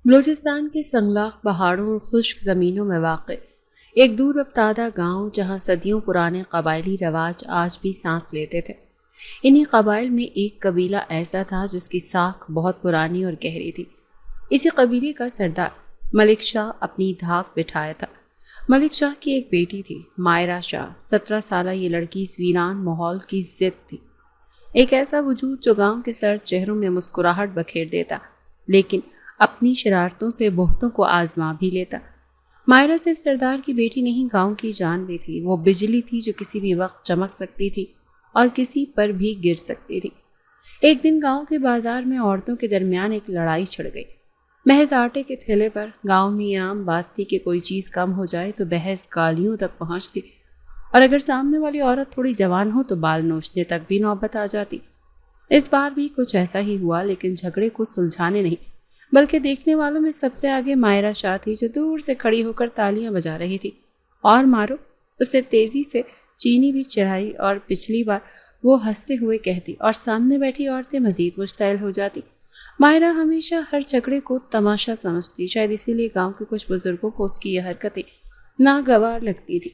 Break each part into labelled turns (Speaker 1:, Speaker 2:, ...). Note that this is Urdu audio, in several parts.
Speaker 1: بلوچستان کے سنگلاخ پہاڑوں اور خشک زمینوں میں واقع ایک دور افتادہ گاؤں جہاں صدیوں پرانے قبائلی رواج آج بھی سانس لیتے تھے۔ انہی قبائل میں ایک قبیلہ ایسا تھا جس کی ساکھ بہت پرانی اور گہری تھی۔ اسی قبیلے کا سردار ملک شاہ اپنی دھاک بٹھایا تھا۔ ملک شاہ کی ایک بیٹی تھی، مائرہ شاہ۔ 17 سالہ یہ لڑکی اس ویران ماحول کی ضد تھی، ایک ایسا وجود جو گاؤں کے سرد چہروں میں مسکراہٹ بکھیر دیتا، لیکن اپنی شرارتوں سے بہتوں کو آزما بھی لیتا۔ مائرہ صرف سردار کی بیٹی نہیں، گاؤں کی جان بھی تھی۔ وہ بجلی تھی جو کسی بھی وقت چمک سکتی تھی اور کسی پر بھی گر سکتی تھی۔ ایک دن گاؤں کے بازار میں عورتوں کے درمیان ایک لڑائی چھڑ گئی، محض آٹے کے تھیلے پر۔ گاؤں میں یہ عام بات تھی کہ کوئی چیز کم ہو جائے تو بحث گالیوں تک پہنچتی، اور اگر سامنے والی عورت تھوڑی جوان ہو تو بال نوچنے تک بھی نوبت آ جاتی۔ اس بار بھی کچھ ایسا ہی ہوا، لیکن جھگڑے کو سلجھانے نہیں بلکہ دیکھنے والوں میں سب سے آگے مائرہ شاہ تھی، جو دور سے کھڑی ہو کر تالیاں بجا رہی تھی۔ اور مارو، اس نے تیزی سے چینی بھی چڑھائی، اور پچھلی بار وہ ہنستے ہوئے کہتی اور سامنے بیٹھی عورتیں مزید مشتعل ہو جاتی۔ مائرہ ہمیشہ ہر جھگڑے کو تماشا سمجھتی، شاید اسی لیے گاؤں کے کچھ بزرگوں کو اس کی یہ حرکتیں ناگوار لگتی تھی،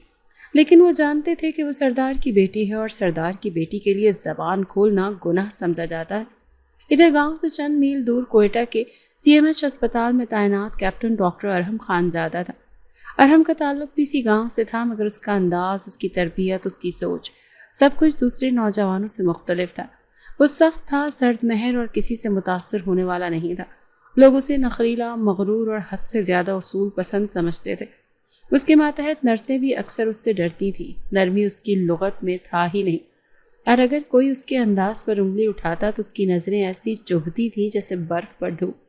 Speaker 1: لیکن وہ جانتے تھے کہ وہ سردار کی بیٹی ہے، اور سردار کی بیٹی کے لیے زبان کھولنا گناہ سمجھا جاتا ہے۔ ادھر گاؤں سے چند میل دور کوئٹہ کے CMH اسپتال میں تعینات کیپٹن ڈاکٹر ارحم خان زادہ تھا۔ ارحم کا تعلق بھی اسی گاؤں سے تھا، مگر اس کا انداز، اس کی تربیت، اس کی سوچ، سب کچھ دوسرے نوجوانوں سے مختلف تھا۔ وہ سخت تھا، سرد مہر، اور کسی سے متاثر ہونے والا نہیں تھا۔ لوگ اسے نخریلا، مغرور اور حد سے زیادہ اصول پسند سمجھتے تھے۔ اس کے ماتحت نرسیں بھی اکثر اس سے ڈرتی تھیں۔ نرمی اس کی لغت میں تھا ہی نہیں، اور اگر کوئی اس کے انداز پر انگلی اٹھاتا تو اس کی نظریں ایسی چبھتی تھیں جیسے برف پر دھوپ۔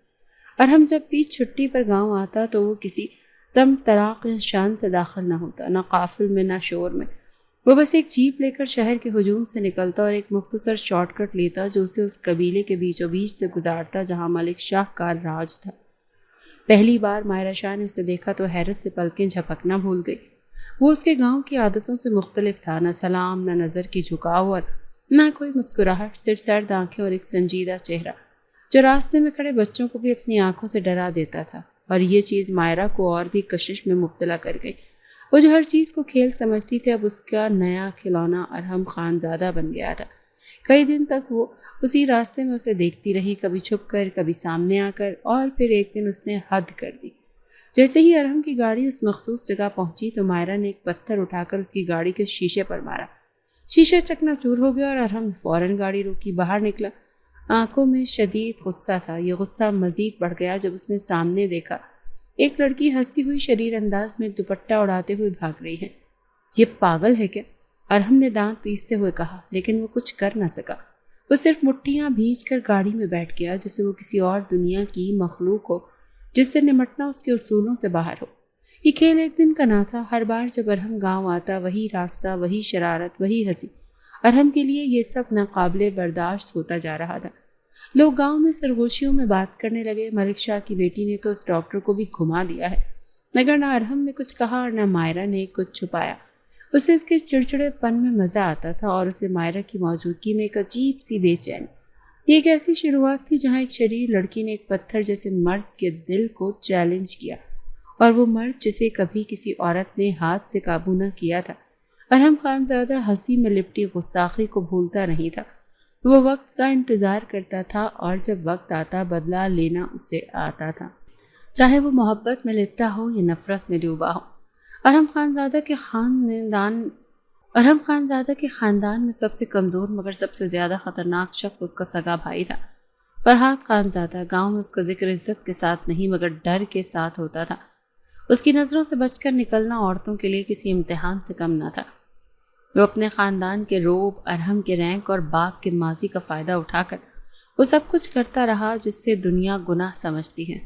Speaker 1: ارحم جب بھی چھٹی پر گاؤں آتا تو وہ کسی تم طراق شان سے داخل نہ ہوتا، نہ قافل میں نہ شور میں۔ وہ بس ایک جیپ لے کر شہر کے ہجوم سے نکلتا اور ایک مختصر شارٹ کٹ لیتا جو اسے اس قبیلے کے بیچوں بیچ سے گزارتا جہاں ملک شاہ کا راج تھا۔ پہلی بار مائرہ شاہ نے اسے دیکھا تو حیرت سے پلکیں جھپکنا بھول گئی۔ وہ اس کے گاؤں کی عادتوں سے مختلف تھا، نہ سلام، نہ نظر کی جھکاؤ، اور نہ کوئی مسکراہٹ، صرف سرد آنکھیں اور ایک سنجیدہ چہرہ جو راستے میں کھڑے بچوں کو بھی اپنی آنکھوں سے ڈرا دیتا تھا۔ اور یہ چیز مائرہ کو اور بھی کشش میں مبتلا کر گئی۔ وہ جو ہر چیز کو کھیل سمجھتی تھی، اب اس کا نیا کھلونا ارحم خان زادہ بن گیا تھا۔ کئی دن تک وہ اسی راستے میں اسے دیکھتی رہی، کبھی چھپ کر، کبھی سامنے آ کر، اور پھر ایک دن اس نے حد کر دی۔ جیسے ہی ارحم کی گاڑی اس مخصوص جگہ پہنچی تو مائرہ نے ایک پتھر اٹھا کر اس کی گاڑی کے شیشے پر مارا۔ شیشہ چکنا چور ہو گیا اور ارحم فوراً گاڑی روکی، باہر نکلا۔ آنکھوں میں شدید غصہ تھا۔ یہ غصہ مزید بڑھ گیا جب اس نے سامنے دیکھا ایک لڑکی ہنستی ہوئی شریر انداز میں دوپٹہ اڑاتے ہوئے بھاگ رہی ہے۔ یہ پاگل ہے کیا؟ ارحم نے دانت پیستے ہوئے کہا، لیکن وہ کچھ کر نہ سکا۔ وہ صرف مٹھیاں بھیج کر گاڑی میں بیٹھ گیا، جیسے وہ کسی اور دنیا کی مخلوق ہو جس سے نمٹنا اس کے اصولوں سے باہر ہو۔ یہ کھیل ایک دن کا نہ تھا۔ ہر بار جب ارحم گاؤں آتا، وہی راستہ، وہی شرارت، وہی ہنسی۔ ارحم کے لیے یہ سب ناقابل برداشت ہوتا جا رہا تھا۔ لوگ گاؤں میں سرگوشیوں میں بات کرنے لگے، ملک شاہ کی بیٹی نے تو اس ڈاکٹر کو بھی گھما دیا ہے، مگر نہ ارحم نے کچھ کہا اور نہ مائرہ نے کچھ چھپایا۔ اسے اس کے چڑچڑے پن میں مزہ آتا تھا، اور اسے مائرہ کی موجودگی میں ایک عجیب سی بے چینی۔ یہ ایک ایسی شروعات تھی جہاں ایک شریر لڑکی نے ایک پتھر جیسے مرد کے دل کو چیلنج کیا، اور وہ مرد جسے کبھی کسی عورت نے ہاتھ سے قابو نہ کیا تھا۔ ارحم خان زادہ ہنسی میں لپٹی غصاخی کو بھولتا نہیں تھا۔ وہ وقت کا انتظار کرتا تھا، اور جب وقت آتا بدلہ لینا اسے آتا تھا، چاہے وہ محبت میں لپٹا ہو یا نفرت میں ڈوبا ہو۔ ارحم خان زادہ کے خاندان میں سب سے کمزور مگر سب سے زیادہ خطرناک شخص اس کا سگا بھائی تھا، فرحات خان زادہ۔ گاؤں میں اس کا ذکر عزت کے ساتھ نہیں مگر ڈر کے ساتھ ہوتا تھا۔ اس کی نظروں سے بچ کر نکلنا عورتوں کے لیے کسی امتحان سے کم نہ تھا۔ وہ اپنے خاندان کے روب، ارحم کے رینک اور باپ کے ماضی کا فائدہ اٹھا کر وہ سب کچھ کرتا رہا جس سے دنیا گناہ سمجھتی ہے،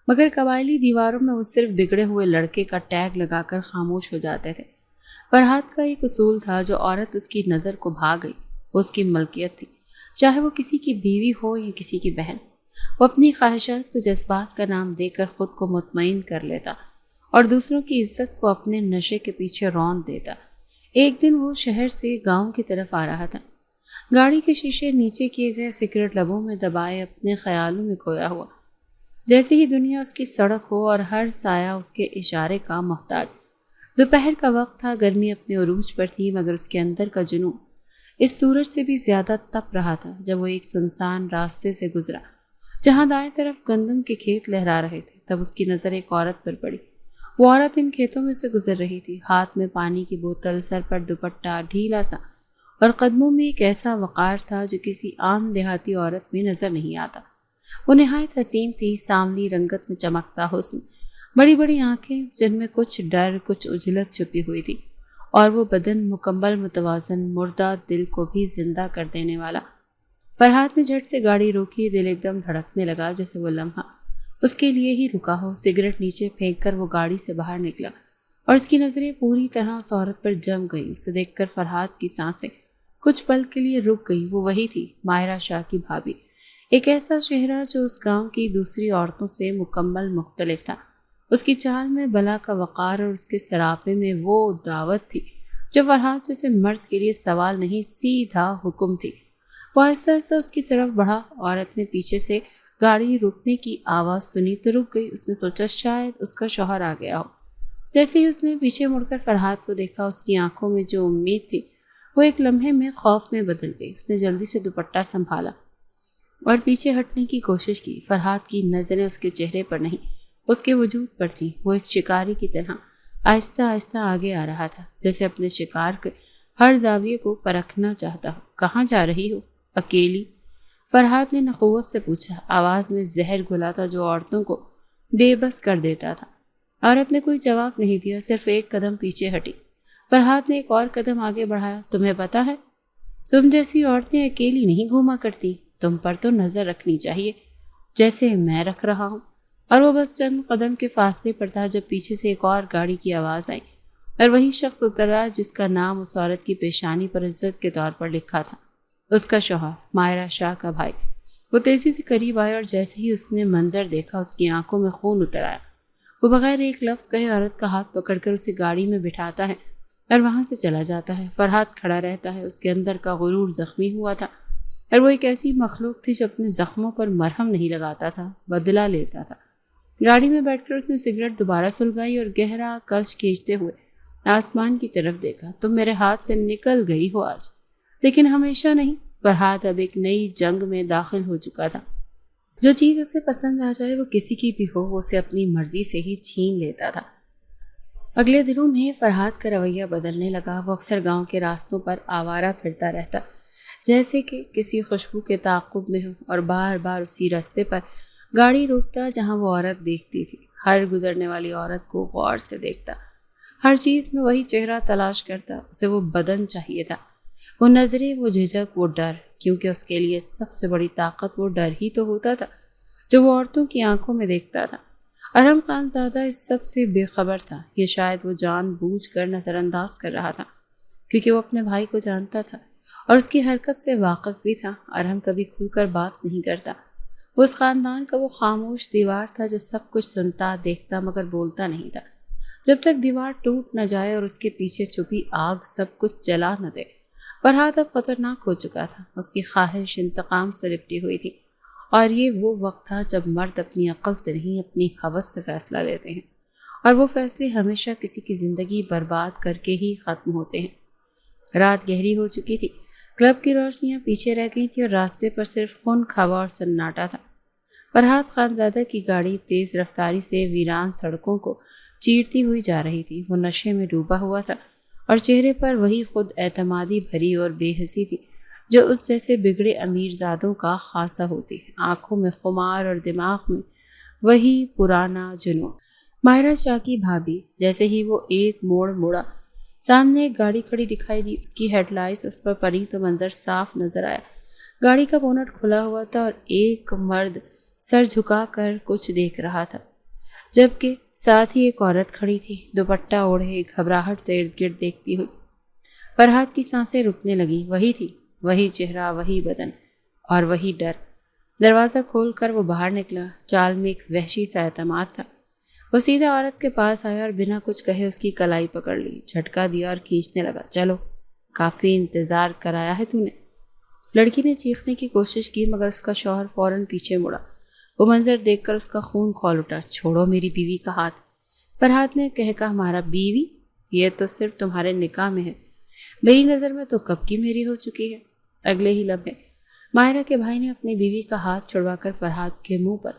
Speaker 1: مگر قبائلی دیواروں میں وہ صرف بگڑے ہوئے لڑکے کا ٹیگ لگا کر خاموش ہو جاتے تھے۔ فرحات کا ایک اصول تھا، جو عورت اس کی نظر کو بھا گئی وہ اس کی ملکیت تھی، چاہے وہ کسی کی بیوی ہو یا کسی کی بہن۔ وہ اپنی خواہشات کو جذبات کا نام دے کر خود کو مطمئن کر لیتا اور دوسروں کی عزت کو اپنے نشے کے پیچھے رون دیتا۔ ایک دن وہ شہر سے گاؤں کی طرف آ رہا تھا، گاڑی کے شیشے نیچے کیے گئے، سگریٹ لبوں میں دبائے، اپنے خیالوں میں کھویا ہوا۔ جیسے ہی دنیا اس کی سڑک ہو اور ہر سایہ اس کے اشارے کا محتاج۔ دوپہر کا وقت تھا، گرمی اپنے عروج پر تھی، مگر اس کے اندر کا جنون اس سورج سے بھی زیادہ تپ رہا تھا جب وہ ایک سنسان راستے سے گزرا جہاں دائیں طرف گندم کے کھیت لہرا رہے تھے۔ تب اس کی نظر ایک عورت پر پڑی۔ وہ عورت ان کھیتوں میں سے گزر رہی تھی، ہاتھ میں پانی کی بوتل، سر پر دوپٹہ ڈھیلا سا، اور قدموں میں ایک ایسا وقار تھا جو کسی عام دیہاتی عورت میں نظر نہیں آتا۔ وہ نہایت حسین تھی، سانولی رنگت میں چمکتا حسن، بڑی بڑی آنکھیں جن میں کچھ ڈر کچھ اجلت چھپی ہوئی تھی، اور وہ بدن مکمل متوازن، مردہ دل کو بھی زندہ کر دینے والا۔ فرحات نے جھٹ سے گاڑی روکی، دل ایک دم دھڑکنے لگا جیسے وہ لمحہ اس کے لیے ہی رکا ہو۔ سگریٹ نیچے پھینک کر وہ گاڑی سے باہر نکلا اور اس کی نظریں پوری طرح اس عورت پر جم گئیں۔ اسے دیکھ کر فرحات کی سانسیں کچھ پل کے لیے رک گئی۔ وہ وہی تھی، ماہرہ شاہ کی بھابھی، ایک ایسا چہرہ جو اس گاؤں کی دوسری عورتوں سے مکمل مختلف تھا۔ اس کی چال میں بلا کا وقار اور اس کے سراپے میں وہ دعوت تھی جو فرحات جیسے مرد کے لیے سوال نہیں، سیدھا حکم تھی۔ وہ آہستہ آہستہ اس کی طرف بڑھا۔ عورت نے پیچھے سے گاڑی رکنے کی آواز سنی تو رک گئی۔ اس نے سوچا شاید اس کا شوہر آ گیا ہو۔ جیسے ہی اس نے پیچھے مڑ کر فرحات کو دیکھا، اس کی آنکھوں میں جو امید تھی وہ ایک لمحے میں خوف میں بدل گئی۔ اس نے جلدی سے دوپٹہ سنبھالا اور پیچھے ہٹنے کی کوشش کی۔ فرحات کی نظریں اس کے چہرے پر نہیں، اس کے وجود پر تھیں۔ وہ ایک شکاری کی طرح آہستہ آہستہ آگے آ رہا تھا، جیسے اپنے شکار کے ہر زاویے کو پرکھنا چاہتا ہو۔ کہاں جا رہی ہو؟ اکیلی؟ فرحات نے نخوت سے پوچھا، آواز میں زہر گھلا تھا جو عورتوں کو بے بس کر دیتا تھا۔ عورت نے کوئی جواب نہیں دیا، صرف ایک قدم پیچھے ہٹی۔ فرحات نے ایک اور قدم آگے بڑھایا۔ تمہیں پتا ہے، تم جیسی عورتیں اکیلی نہیں گھوما کرتی، تم پر تو نظر رکھنی چاہیے جیسے میں رکھ رہا ہوں۔ اور وہ بس چند قدم کے فاصلے پر تھا جب پیچھے سے ایک اور گاڑی کی آواز آئی اور وہی شخص اترا جس کا نام اس عورت کی پیشانی پر عزت کے طور پر لکھا تھا، اس کا شوہر، ماہرہ شاہ کا بھائی۔ وہ تیزی سے قریب آیا اور جیسے ہی اس نے منظر دیکھا اس کی آنکھوں میں خون اتر آیا۔ وہ بغیر ایک لفظ کہے عورت کا ہاتھ پکڑ کر اسے گاڑی میں بٹھاتا ہے اور وہاں سے چلا جاتا ہے۔ فرحات کھڑا رہتا ہے، اس کے اندر کا غرور زخمی ہوا تھا، اور وہ ایک ایسی مخلوق تھی جو اپنے زخموں پر مرہم نہیں لگاتا تھا، بدلہ لیتا تھا۔ گاڑی میں بیٹھ کر اس نے سگریٹ دوبارہ سلگائی اور گہرا کش کھینچتے ہوئے آسمان کی طرف دیکھا۔ تم میرے ہاتھ سے نکل گئی ہو آج، لیکن ہمیشہ نہیں۔ فرحات اب ایک نئی جنگ میں داخل ہو چکا تھا۔ جو چیز اسے پسند آ جائے، وہ کسی کی بھی ہو، وہ اسے اپنی مرضی سے ہی چھین لیتا تھا۔ اگلے دنوں میں فرحات کا رویہ بدلنے لگا۔ وہ اکثر گاؤں کے راستوں پر آوارہ پھرتا رہتا، جیسے کہ کسی خوشبو کے تعاقب میں ہو، اور بار بار اسی راستے پر گاڑی روکتا جہاں وہ عورت دیکھتی تھی۔ ہر گزرنے والی عورت کو غور سے دیکھتا، ہر چیز میں وہی چہرہ تلاش کرتا۔ اسے وہ بدن چاہیے تھا، وہ نظریں، وہ جھجک، وہ ڈر، کیونکہ اس کے لیے سب سے بڑی طاقت وہ ڈر ہی تو ہوتا تھا جو وہ عورتوں کی آنکھوں میں دیکھتا تھا۔ ارم خان زادہ اس سب سے بے خبر تھا۔ یہ شاید وہ جان بوجھ کر نظر انداز کر رہا تھا، کیونکہ وہ اپنے بھائی کو جانتا تھا اور اس کی حرکت سے واقف بھی تھا۔ ارم کبھی کھل کر بات نہیں کرتا، وہ اس خاندان کا وہ خاموش دیوار تھا جو سب کچھ سنتا، دیکھتا، مگر بولتا نہیں تھا، جب تک دیوار ٹوٹ نہ جائے اور اس کے پیچھے چھپی آگ سب کچھ جلا نہ دے۔ فرحات اب خطرناک ہو چکا تھا، اس کی خواہش انتقام سے لپٹی ہوئی تھی، اور یہ وہ وقت تھا جب مرد اپنی عقل سے نہیں اپنی ہوس سے فیصلہ لیتے ہیں، اور وہ فیصلے ہمیشہ کسی کی زندگی برباد کر کے ہی ختم ہوتے ہیں۔ رات گہری ہو چکی تھی، کلب کی روشنیاں پیچھے رہ گئی تھی اور راستے پر صرف خون خوا اور سناٹا تھا۔ فرحات خانزادہ کی گاڑی تیز رفتاری سے ویران سڑکوں کو چیرتی ہوئی جا رہی تھی۔ وہ نشے میں ڈوبا ہوا تھا اور چہرے پر وہی خود اعتمادی بھری اور بے حسی تھی جو اس جیسے بگڑے امیر زادوں کا خاصہ ہوتی ہے۔ آنکھوں میں خمار اور دماغ میں وہی پرانا جنون۔ ماہرہ شاہ کی بھابھی، جیسے ہی وہ ایک موڑ مڑا، سامنے ایک گاڑی کھڑی دکھائی دی۔ اس کی ہیڈ لائٹس اس پر پڑی تو منظر صاف نظر آیا۔ گاڑی کا بونٹ کھلا ہوا تھا اور ایک مرد سر جھکا کر کچھ دیکھ رہا تھا، جبکہ ساتھ ہی ایک عورت کھڑی تھی، دوپٹہ اوڑھے، گھبراہٹ سے ارد گرد دیکھتی ہوئی۔ فرحات کی سانسیں رکنے لگیں۔ وہی تھی، وہی چہرہ، وہی بدن، اور وہی ڈر۔ دروازہ کھول کر وہ باہر نکلا۔ چال میں ایک وحشی سا اعتماد تھا۔ وہ سیدھا عورت کے پاس آیا اور بنا کچھ کہے اس کی کلائی پکڑ لی، جھٹکا دیا اور کھینچنے لگا۔ چلو، کافی انتظار کرایا ہے تو نے۔ لڑکی نے چیخنے کی کوشش کی، مگر اس کا شوہر فوراً پیچھے مڑا۔ وہ منظر دیکھ کر اس کا خون کھول اٹھا۔ چھوڑو میری بیوی کا ہاتھ، فرحات نے کہہ کہا۔ ہمارا بیوی؟ یہ تو صرف تمہارے نکاح میں ہے، میری نظر میں تو کب کی میری ہو چکی ہے۔ اگلے ہی لمحے ماہرہ کے بھائی نے اپنی بیوی کا ہاتھ چھڑوا کر فرحات کے منہ پر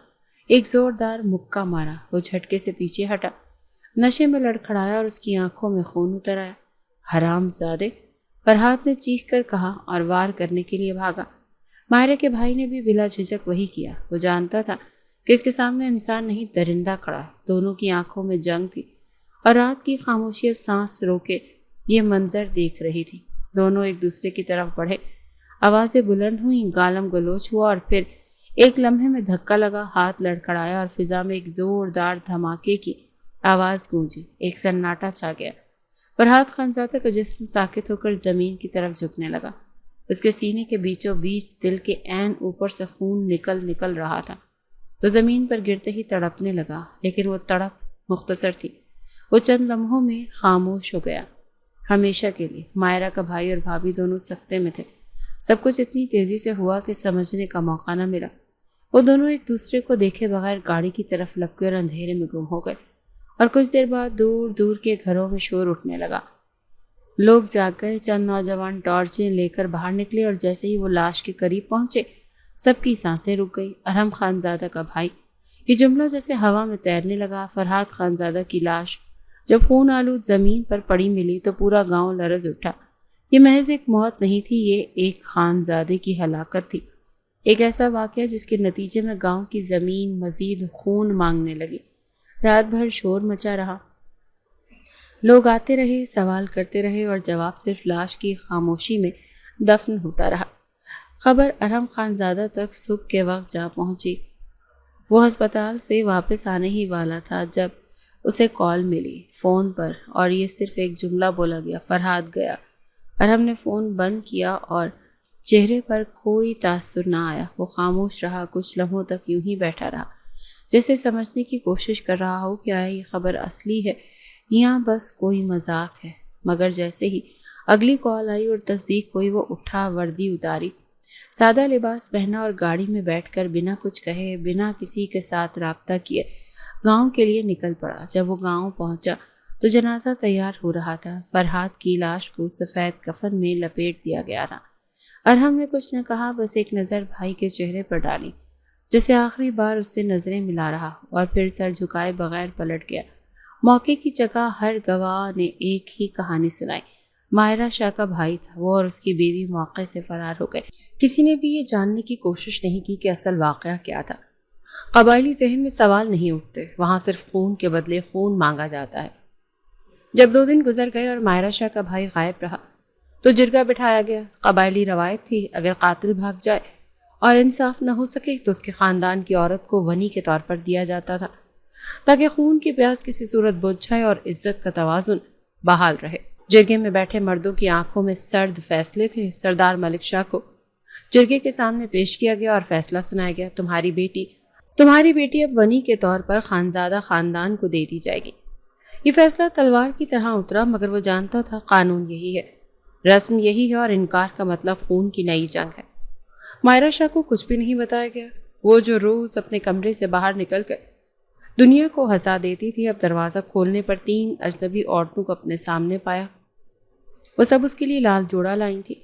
Speaker 1: ایک زوردار مکہ مارا۔ وہ جھٹکے سے پیچھے ہٹا، نشے میں لڑکھڑایا اور اس کی آنکھوں میں خون اتر آیا۔ حرام زادے، فرحات نے چیخ کر کہا اور وار کرنے کے لیے بھاگا۔ ماہرہ کے بھائی نے بھی بلا جھجک وہی کیا۔ وہ جانتا تھا کہ اس کے سامنے انسان نہیں درندہ کھڑا ہے۔ دونوں کی آنکھوں میں جنگ تھی اور رات کی خاموشی اب سانس روکے یہ منظر دیکھ رہی تھی۔ دونوں ایک دوسرے کی طرف بڑھے، آوازیں بلند ہوئیں، گالم گلوچ ہوا اور پھر ایک لمحے میں دھکا لگا، ہاتھ لڑکھڑایا اور فضا میں ایک زوردار دھماکے کی آواز گونجی۔ ایک سناٹا چھا گیا۔ فرحات خانزادہ کا جسم ساکت ہو کر زمین کی طرف جھکنے لگا۔ اس کے سینے کے بیچوں بیچ دل کے عین اوپر سے خون نکل رہا تھا۔ وہ زمین پر گرتے ہی تڑپنے لگا، لیکن وہ تڑپ مختصر تھی۔ وہ چند لمحوں میں خاموش ہو گیا۔ ہمیشہ کے لیے ماہرہ کا بھائی اور بھابھی دونوں سکتے میں تھے۔ سب کچھ اتنی تیزی سے ہوا کہ سمجھنے کا موقع نہ ملا۔ وہ دونوں ایک دوسرے کو دیکھے بغیر گاڑی کی طرف لپکے اور اندھیرے میں گم ہو گئے، اور کچھ دیر بعد دور دور کے گھروں میں شور اٹھنے لگا۔ لوگ جاگ گئے، چند نوجوان ٹارچیں لے کر باہر نکلے اور جیسے ہی وہ لاش کے قریب پہنچے سب کی سانسیں رک گئی۔ ارحم خانزادہ کا بھائی، یہ جملہ جیسے ہوا میں تیرنے لگا۔ فرحات خانزادہ کی لاش جب خون آلود زمین پر پڑی ملی تو پورا گاؤں لرز اٹھا۔ یہ محض ایک موت نہیں تھی، یہ ایک خانزادے کی ہلاکت تھی، ایک ایسا واقعہ جس کے نتیجے میں گاؤں کی زمین مزید خون مانگنے لگی۔ رات بھر شور مچا رہا، لوگ آتے رہے، سوال کرتے رہے اور جواب صرف لاش کی خاموشی میں دفن ہوتا رہا۔ خبر ارحم خانزادہ تک صبح کے وقت جا پہنچی۔ وہ ہسپتال سے واپس آنے ہی والا تھا جب اسے کال ملی فون پر، اور یہ صرف ایک جملہ بولا گیا، فرحات گیا۔ ارحم نے فون بند کیا اور چہرے پر کوئی تاثر نہ آیا۔ وہ خاموش رہا، کچھ لمحوں تک یوں ہی بیٹھا رہا، جیسے سمجھنے کی کوشش کر رہا ہو کہ آیا یہ خبر اصلی ہے یا بس کوئی مذاق ہے۔ مگر جیسے ہی اگلی کال آئی اور تصدیق ہوئی، وہ اٹھا، وردی اتاری، سادہ لباس پہنا اور گاڑی میں بیٹھ کر بنا کچھ کہے، بنا کسی کے ساتھ رابطہ کیے گاؤں کے لیے نکل پڑا۔ جب وہ گاؤں پہنچا تو جنازہ تیار ہو رہا تھا۔ فرحات کی لاش کو سفید کفن میں لپیٹ دیا گیا تھا۔ ارحم نے کچھ نہ کہا، بس ایک نظر بھائی کے چہرے پر ڈالی جیسے آخری بار اس سے نظریں ملا رہا، اور پھر سر جھکائے بغیر پلٹ گیا۔ موقع کی جگہ ہر گواہ نے ایک ہی کہانی سنائی۔ ماہرہ شاہ کا بھائی تھا، وہ اور اس کی بیوی موقع سے فرار ہو گئے۔ کسی نے بھی یہ جاننے کی کوشش نہیں کی کہ اصل واقعہ کیا تھا۔ قبائلی ذہن میں سوال نہیں اٹھتے، وہاں صرف خون کے بدلے خون مانگا جاتا ہے۔ جب 2 دن گزر گئے اور ماہرہ شاہ کا بھائی غائب رہا تو جرگہ بٹھایا گیا۔ قبائلی روایت تھی، اگر قاتل بھاگ جائے اور انصاف نہ ہو سکے تو اس کے خاندان کی عورت کو ونی کے طور پر دیا جاتا تھا، تاکہ خون کی پیاس کسی صورت بجھ جائے اور عزت کا توازن بحال رہے۔ جرگے میں بیٹھے مردوں کی آنکھوں میں سرد فیصلے تھے۔ سردار ملک شاہ کو جرگے کے سامنے پیش کیا گیا اور فیصلہ سنایا گیا، تمہاری بیٹی اب ونی کے طور پر خانزادہ خاندان کو دے دی جائے گی۔ یہ فیصلہ تلوار کی طرح اترا، مگر وہ جانتا تھا قانون یہی ہے، رسم یہی ہے، اور انکار کا مطلب خون کی نئی جنگ ہے۔ ماہرہ شاہ کو کچھ بھی نہیں بتایا گیا۔ وہ جو روز اپنے کمرے سے باہر نکل کر دنیا کو ہنسا دیتی تھی، اب دروازہ کھولنے پر 3 اجنبی عورتوں کو اپنے سامنے پایا۔ وہ سب اس کے لیے لال جوڑا لائی تھی،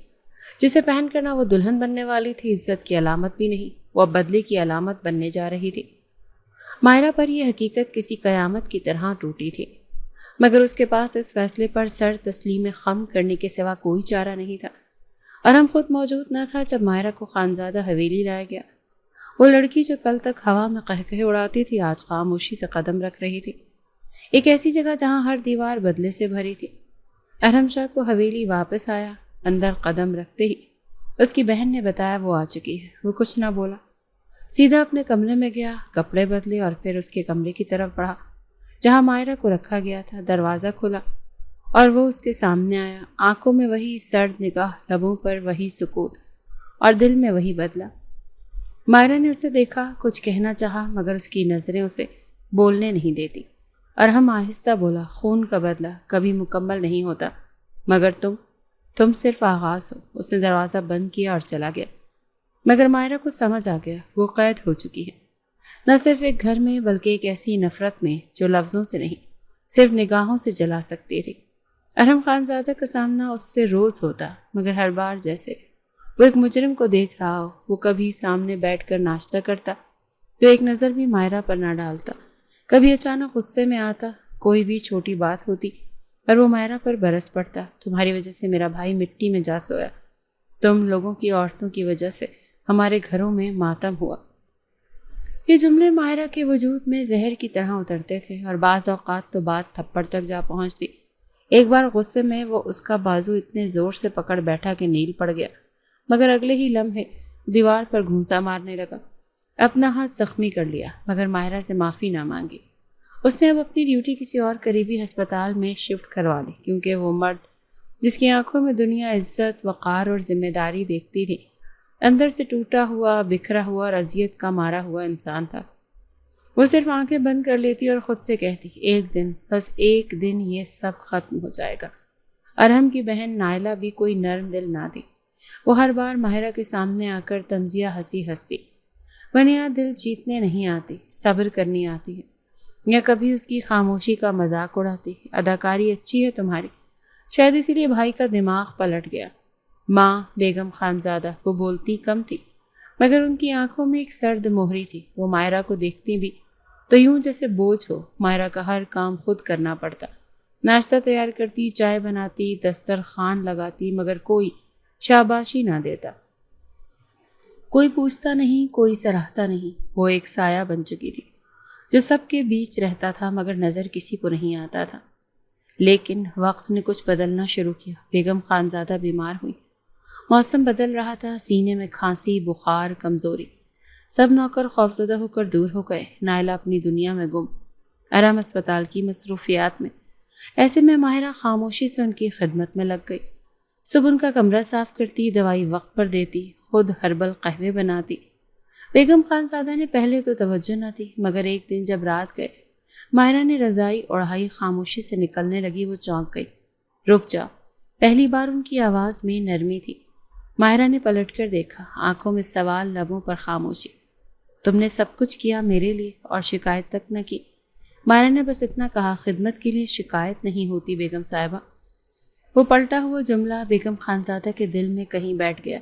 Speaker 1: جسے پہن کر نہ وہ دلہن بننے والی تھی، عزت کی علامت بھی نہیں، وہ اب بدلے کی علامت بننے جا رہی تھی۔ ماہرہ پر یہ حقیقت کسی قیامت کی طرح ٹوٹی تھی، مگر اس کے پاس اس فیصلے پر سر تسلیم خم کرنے کے سوا کوئی چارہ نہیں تھا۔ ارحم خود موجود نہ تھا جب ماہرہ کو خانزادہ حویلی لایا گیا۔ وہ لڑکی جو کل تک ہوا میں قہقہے اڑاتی تھی، آج خاموشی سے قدم رکھ رہی تھی، ایک ایسی جگہ جہاں ہر دیوار بدلے سے بھری تھی۔ ارحم شاہ کو حویلی واپس آیا۔ اندر قدم رکھتے ہی اس کی بہن نے بتایا وہ آ چکی ہے۔ وہ کچھ نہ بولا، سیدھا اپنے کمرے میں گیا، کپڑے بدلے اور پھر اس کے کمرے کی طرف بڑھا جہاں ماہرہ کو رکھا گیا تھا۔ دروازہ کھلا اور وہ اس کے سامنے آیا، آنکھوں میں وہی سرد نگاہ، لبوں پر وہی سکوت اور دل میں وہی بدلہ۔ ماہرہ نے اسے دیکھا، کچھ کہنا چاہا، مگر اس کی نظریں اسے بولنے نہیں دیتی۔ ارحم آہستہ بولا، خون کا بدلہ کبھی مکمل نہیں ہوتا، مگر تم صرف آغاز ہو۔ اس نے دروازہ بند کیا اور چلا گیا، مگر ماہرہ کو سمجھ آ گیا وہ قید ہو چکی ہے۔ نہ صرف ایک گھر میں بلکہ ایک ایسی نفرت میں جو لفظوں سے نہیں صرف نگاہوں سے جلا سکتی تھی۔ ارحم خان زادہ کا سامنا اس سے روز ہوتا، مگر ہر بار جیسے وہ ایک مجرم کو دیکھ رہا ہو۔ وہ کبھی سامنے بیٹھ کر ناشتہ کرتا تو ایک نظر بھی ماہرہ پر نہ ڈالتا، کبھی اچانک غصے میں آتا، کوئی بھی چھوٹی بات ہوتی اور وہ ماہرہ پر برس پڑتا، تمہاری وجہ سے میرا بھائی مٹی میں جا سویا، تم لوگوں کی عورتوں کی وجہ سے ہمارے گھروں میں ماتم ہوا۔ یہ جملے ماہرہ کے وجود میں زہر کی طرح اترتے تھے اور بعض اوقات تو بات تھپڑ تک جا پہنچتی۔ ایک بار غصے میں وہ اس کا بازو اتنے زور سے پکڑ بیٹھا کہ نیل پڑ گیا، مگر اگلے ہی لمحے دیوار پر گھونسا مارنے لگا۔ اپنا ہاتھ زخمی کر لیا مگر ماہرہ سے معافی نہ مانگی۔ اس نے اب اپنی ڈیوٹی کسی اور قریبی ہسپتال میں شفٹ کروا لی، کیونکہ وہ مرد جس کی آنکھوں میں دنیا عزت، وقار اور ذمہ داری دیکھتی تھی، اندر سے ٹوٹا ہوا، بکھرا ہوا اور اذیت کا مارا ہوا انسان تھا۔ وہ صرف آنکھیں بند کر لیتی اور خود سے کہتی، ایک دن، بس ایک دن یہ سب ختم ہو جائے گا۔ ارحم کی بہن نائلہ بھی کوئی نرم دل نہ تھی۔ وہ ہر بار ماہرہ کے سامنے آ کر طنزیہ ہنستی، ونیا دل جیتنے نہیں آتی، صبر کرنی آتی ہے، یا کبھی اس کی خاموشی کا مذاق اڑاتی، اداکاری اچھی ہے تمہاری۔ شاید اسی لیے بھائی کا دماغ پلٹ گیا۔ ماں بیگم خانزادہ، وہ بولتی کم تھی مگر ان کی آنکھوں میں ایک سرد مہری تھی۔ وہ ماہرہ کو دیکھتی بھی تو یوں جیسے بوجھ ہو، ماہرہ کا ہر کام خود کرنا پڑتا، ناشتہ تیار کرتی، چائے بناتی، دسترخوان لگاتی، مگر کوئی شاباشی نہ دیتا، کوئی پوچھتا نہیں، کوئی سراہتا نہیں۔ وہ ایک سایہ بن چکی تھی جو سب کے بیچ رہتا تھا مگر نظر کسی کو نہیں آتا تھا۔ لیکن وقت نے کچھ بدلنا شروع کیا۔ بیگم خانزادہ بیمار ہوئی، موسم بدل رہا تھا، سینے میں کھانسی، بخار، کمزوری، سب نوکر خوفزدہ ہو کر دور ہو گئے، نائلہ اپنی دنیا میں گم، ارحم اسپتال کی مصروفیات میں۔ ایسے میں ماہرہ خاموشی سے ان کی خدمت میں لگ گئی، صبح ان کا کمرہ صاف کرتی، دوائی وقت پر دیتی، خود ہربل قہوے بناتی۔ بیگم خانزادہ نے پہلے تو توجہ نہ دی، مگر ایک دن جب رات گئے، ماہرہ نے رضائی اڑائی، خاموشی سے نکلنے لگی، وہ چونک گئی۔ رک جا، پہلی بار ان کی آواز میں نرمی تھی۔ ماہرہ نے پلٹ کر دیکھا، آنکھوں میں سوال، لبوں پر خاموشی۔ تم نے سب کچھ کیا میرے لیے اور شکایت تک نہ کی۔ ماہرہ نے بس اتنا کہا، خدمت کے لیے شکایت نہیں ہوتی بیگم صاحبہ۔ وہ پلٹا ہوا جملہ بیگم خانزادہ کے دل میں کہیں بیٹھ گیا۔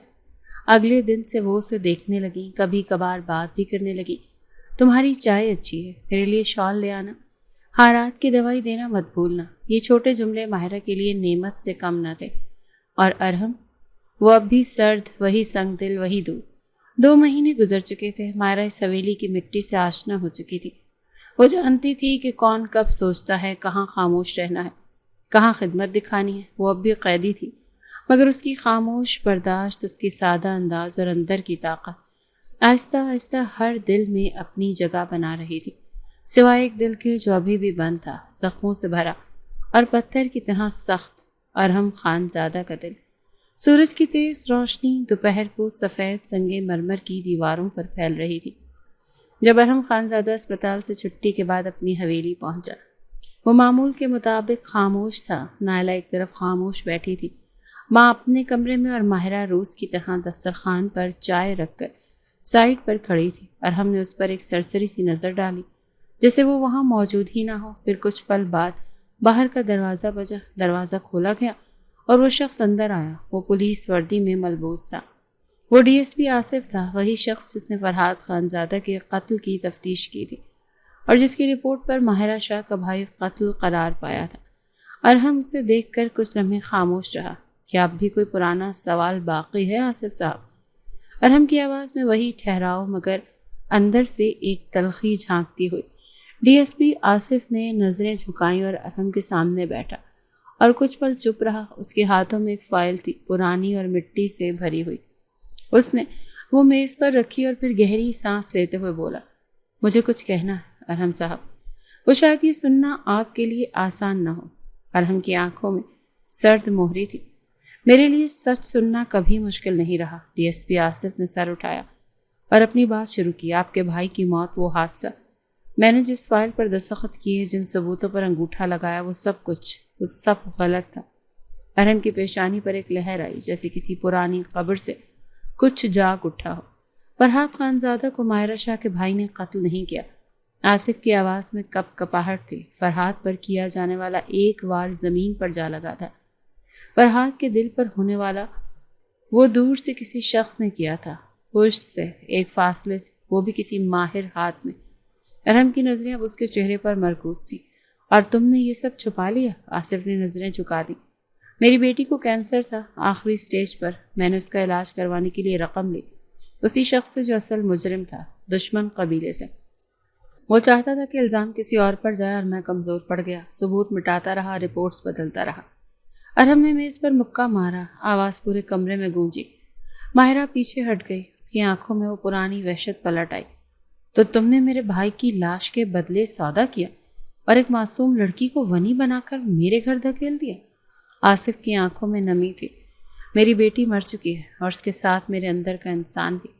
Speaker 1: اگلے دن سے وہ اسے دیکھنے لگی، کبھی کبھار بات بھی کرنے لگی۔ تمہاری چائے اچھی ہے، میرے لیے شال لے آنا، حارات کی دوائی دینا مت بھولنا۔ یہ چھوٹے جملے ماہرہ کے لیے نعمت سے کم نہ تھے۔ اور ارحم، وہ اب بھی سرد، وہی سنگ دل، وہی دور۔ 2 مہینے گزر چکے تھے، ماہرہ اس حویلی کی مٹی سے آشنا ہو چکی تھی۔ وہ جانتی تھی کہ کون کب سوچتا ہے، کہاں خاموش رہنا ہے، کہاں خدمت دکھانی ہے۔ وہ اب بھی قیدی تھی، مگر اس کی خاموش برداشت، اس کی سادہ انداز اور اندر کی طاقت آہستہ آہستہ ہر دل میں اپنی جگہ بنا رہی تھی، سوائے ایک دل کے جو ابھی بھی بند تھا، زخموں سے بھرا اور پتھر کی طرح سخت، ارحم خانزادہ کا دل۔ سورج کی تیز روشنی دوپہر کو سفید سنگ مرمر کی دیواروں پر پھیل رہی تھی۔ جب ارحم خانزادہ اسپتال سے چھٹی کے بعد اپنی حویلی پہنچا، وہ معمول کے مطابق خاموش تھا۔ نائلہ ایک طرف خاموش بیٹھی تھی، ماں اپنے کمرے میں، اور ماہرہ روز کی طرح دسترخوان پر چائے رکھ کر سائڈ پر کھڑی تھی۔ ارحم نے اس پر ایک سرسری سی نظر ڈالی، جیسے وہ وہاں موجود ہی نہ ہو۔ پھر کچھ پل بعد باہر کا دروازہ بجا، دروازہ کھولا گیا اور وہ شخص اندر آیا۔ وہ پولیس وردی میں ملبوس تھا۔ وہ DSP آصف تھا، وہی شخص جس نے فرحاد خانزادہ کے قتل کی تفتیش کی تھی اور جس کی رپورٹ پر ماہرہ شاہ کا بھائی قتل قرار پایا تھا۔ ارحم اسے دیکھ کر کچھ لمحے خاموش رہا۔ کیا اب بھی کوئی پرانا سوال باقی ہے آصف صاحب؟ ارحم کی آواز میں وہی ٹھہراؤ، مگر اندر سے ایک تلخی جھانکتی ہوئی۔ DSP آصف نے نظریں جھکائیں اور ارحم کے سامنے بیٹھا اور کچھ پل چپ رہا۔ اس کے ہاتھوں میں ایک فائل تھی، پرانی اور مٹی سے بھری ہوئی۔ اس نے وہ میز پر رکھی اور پھر گہری سانس لیتے ہوئے بولا، مجھے کچھ کہنا ہے ارحم صاحب، وہ شاید یہ سننا آپ کے لیے آسان نہ ہو۔ ارحم کی آنکھوں میں سرد مہری تھی۔ میرے لیے سچ سننا کبھی مشکل نہیں رہا۔ DSP آصف نے سر اٹھایا اور اپنی بات شروع کی۔ آپ کے بھائی کی موت، وہ حادثہ، میں نے جس فائل پر دستخط کیے، جن ثبوتوں پر انگوٹھا لگایا، وہ سب غلط تھا۔ ارحم کی پیشانی پر ایک لہر آئی، جیسے کسی پرانی قبر سے کچھ جاگ اٹھا ہو۔ فرحات خانزادہ کو ماہرہ شاہ کے بھائی نے قتل نہیں کیا۔ آصف کی آواز میں کپ کپاہٹ تھی۔ فرحات پر کیا جانے والا ایک وار زمین پر جا لگا تھا۔ فرحات کے دل پر ہونے والا وہ دور سے کسی شخص نے کیا تھا، پشت سے، ایک فاصلے سے، وہ بھی کسی ماہر ہاتھ نے۔ ارحم کی نظریں اب اس کے چہرے پر مرکوز تھی۔ اور تم نے یہ سب چھپا لیا؟ آصف نے نظریں جھکا دی۔ میری بیٹی کو کینسر تھا، آخری سٹیج پر۔ میں نے اس کا علاج کروانے کے لیے رقم لی، اسی شخص سے جو اصل مجرم تھا، دشمن قبیلے سے۔ وہ چاہتا تھا کہ الزام کسی اور پر جائے اور میں کمزور پڑ گیا، ثبوت مٹاتا رہا، رپورٹس بدلتا رہا۔ ارحم نے میز پر مکہ مارا، آواز پورے کمرے میں گونجی۔ ماہرہ پیچھے ہٹ گئی، اس کی آنکھوں میں وہ پرانی وحشت پلٹ آئی۔ تو تم نے میرے بھائی کی لاش کے بدلے سودا کیا اور ایک معصوم لڑکی کو ونی بنا کر میرے گھر دھکیل دیا؟ آصف کی آنکھوں میں نمی تھی۔ میری بیٹی مر چکی ہے اور اس کے ساتھ میرے اندر کا انسان بھی،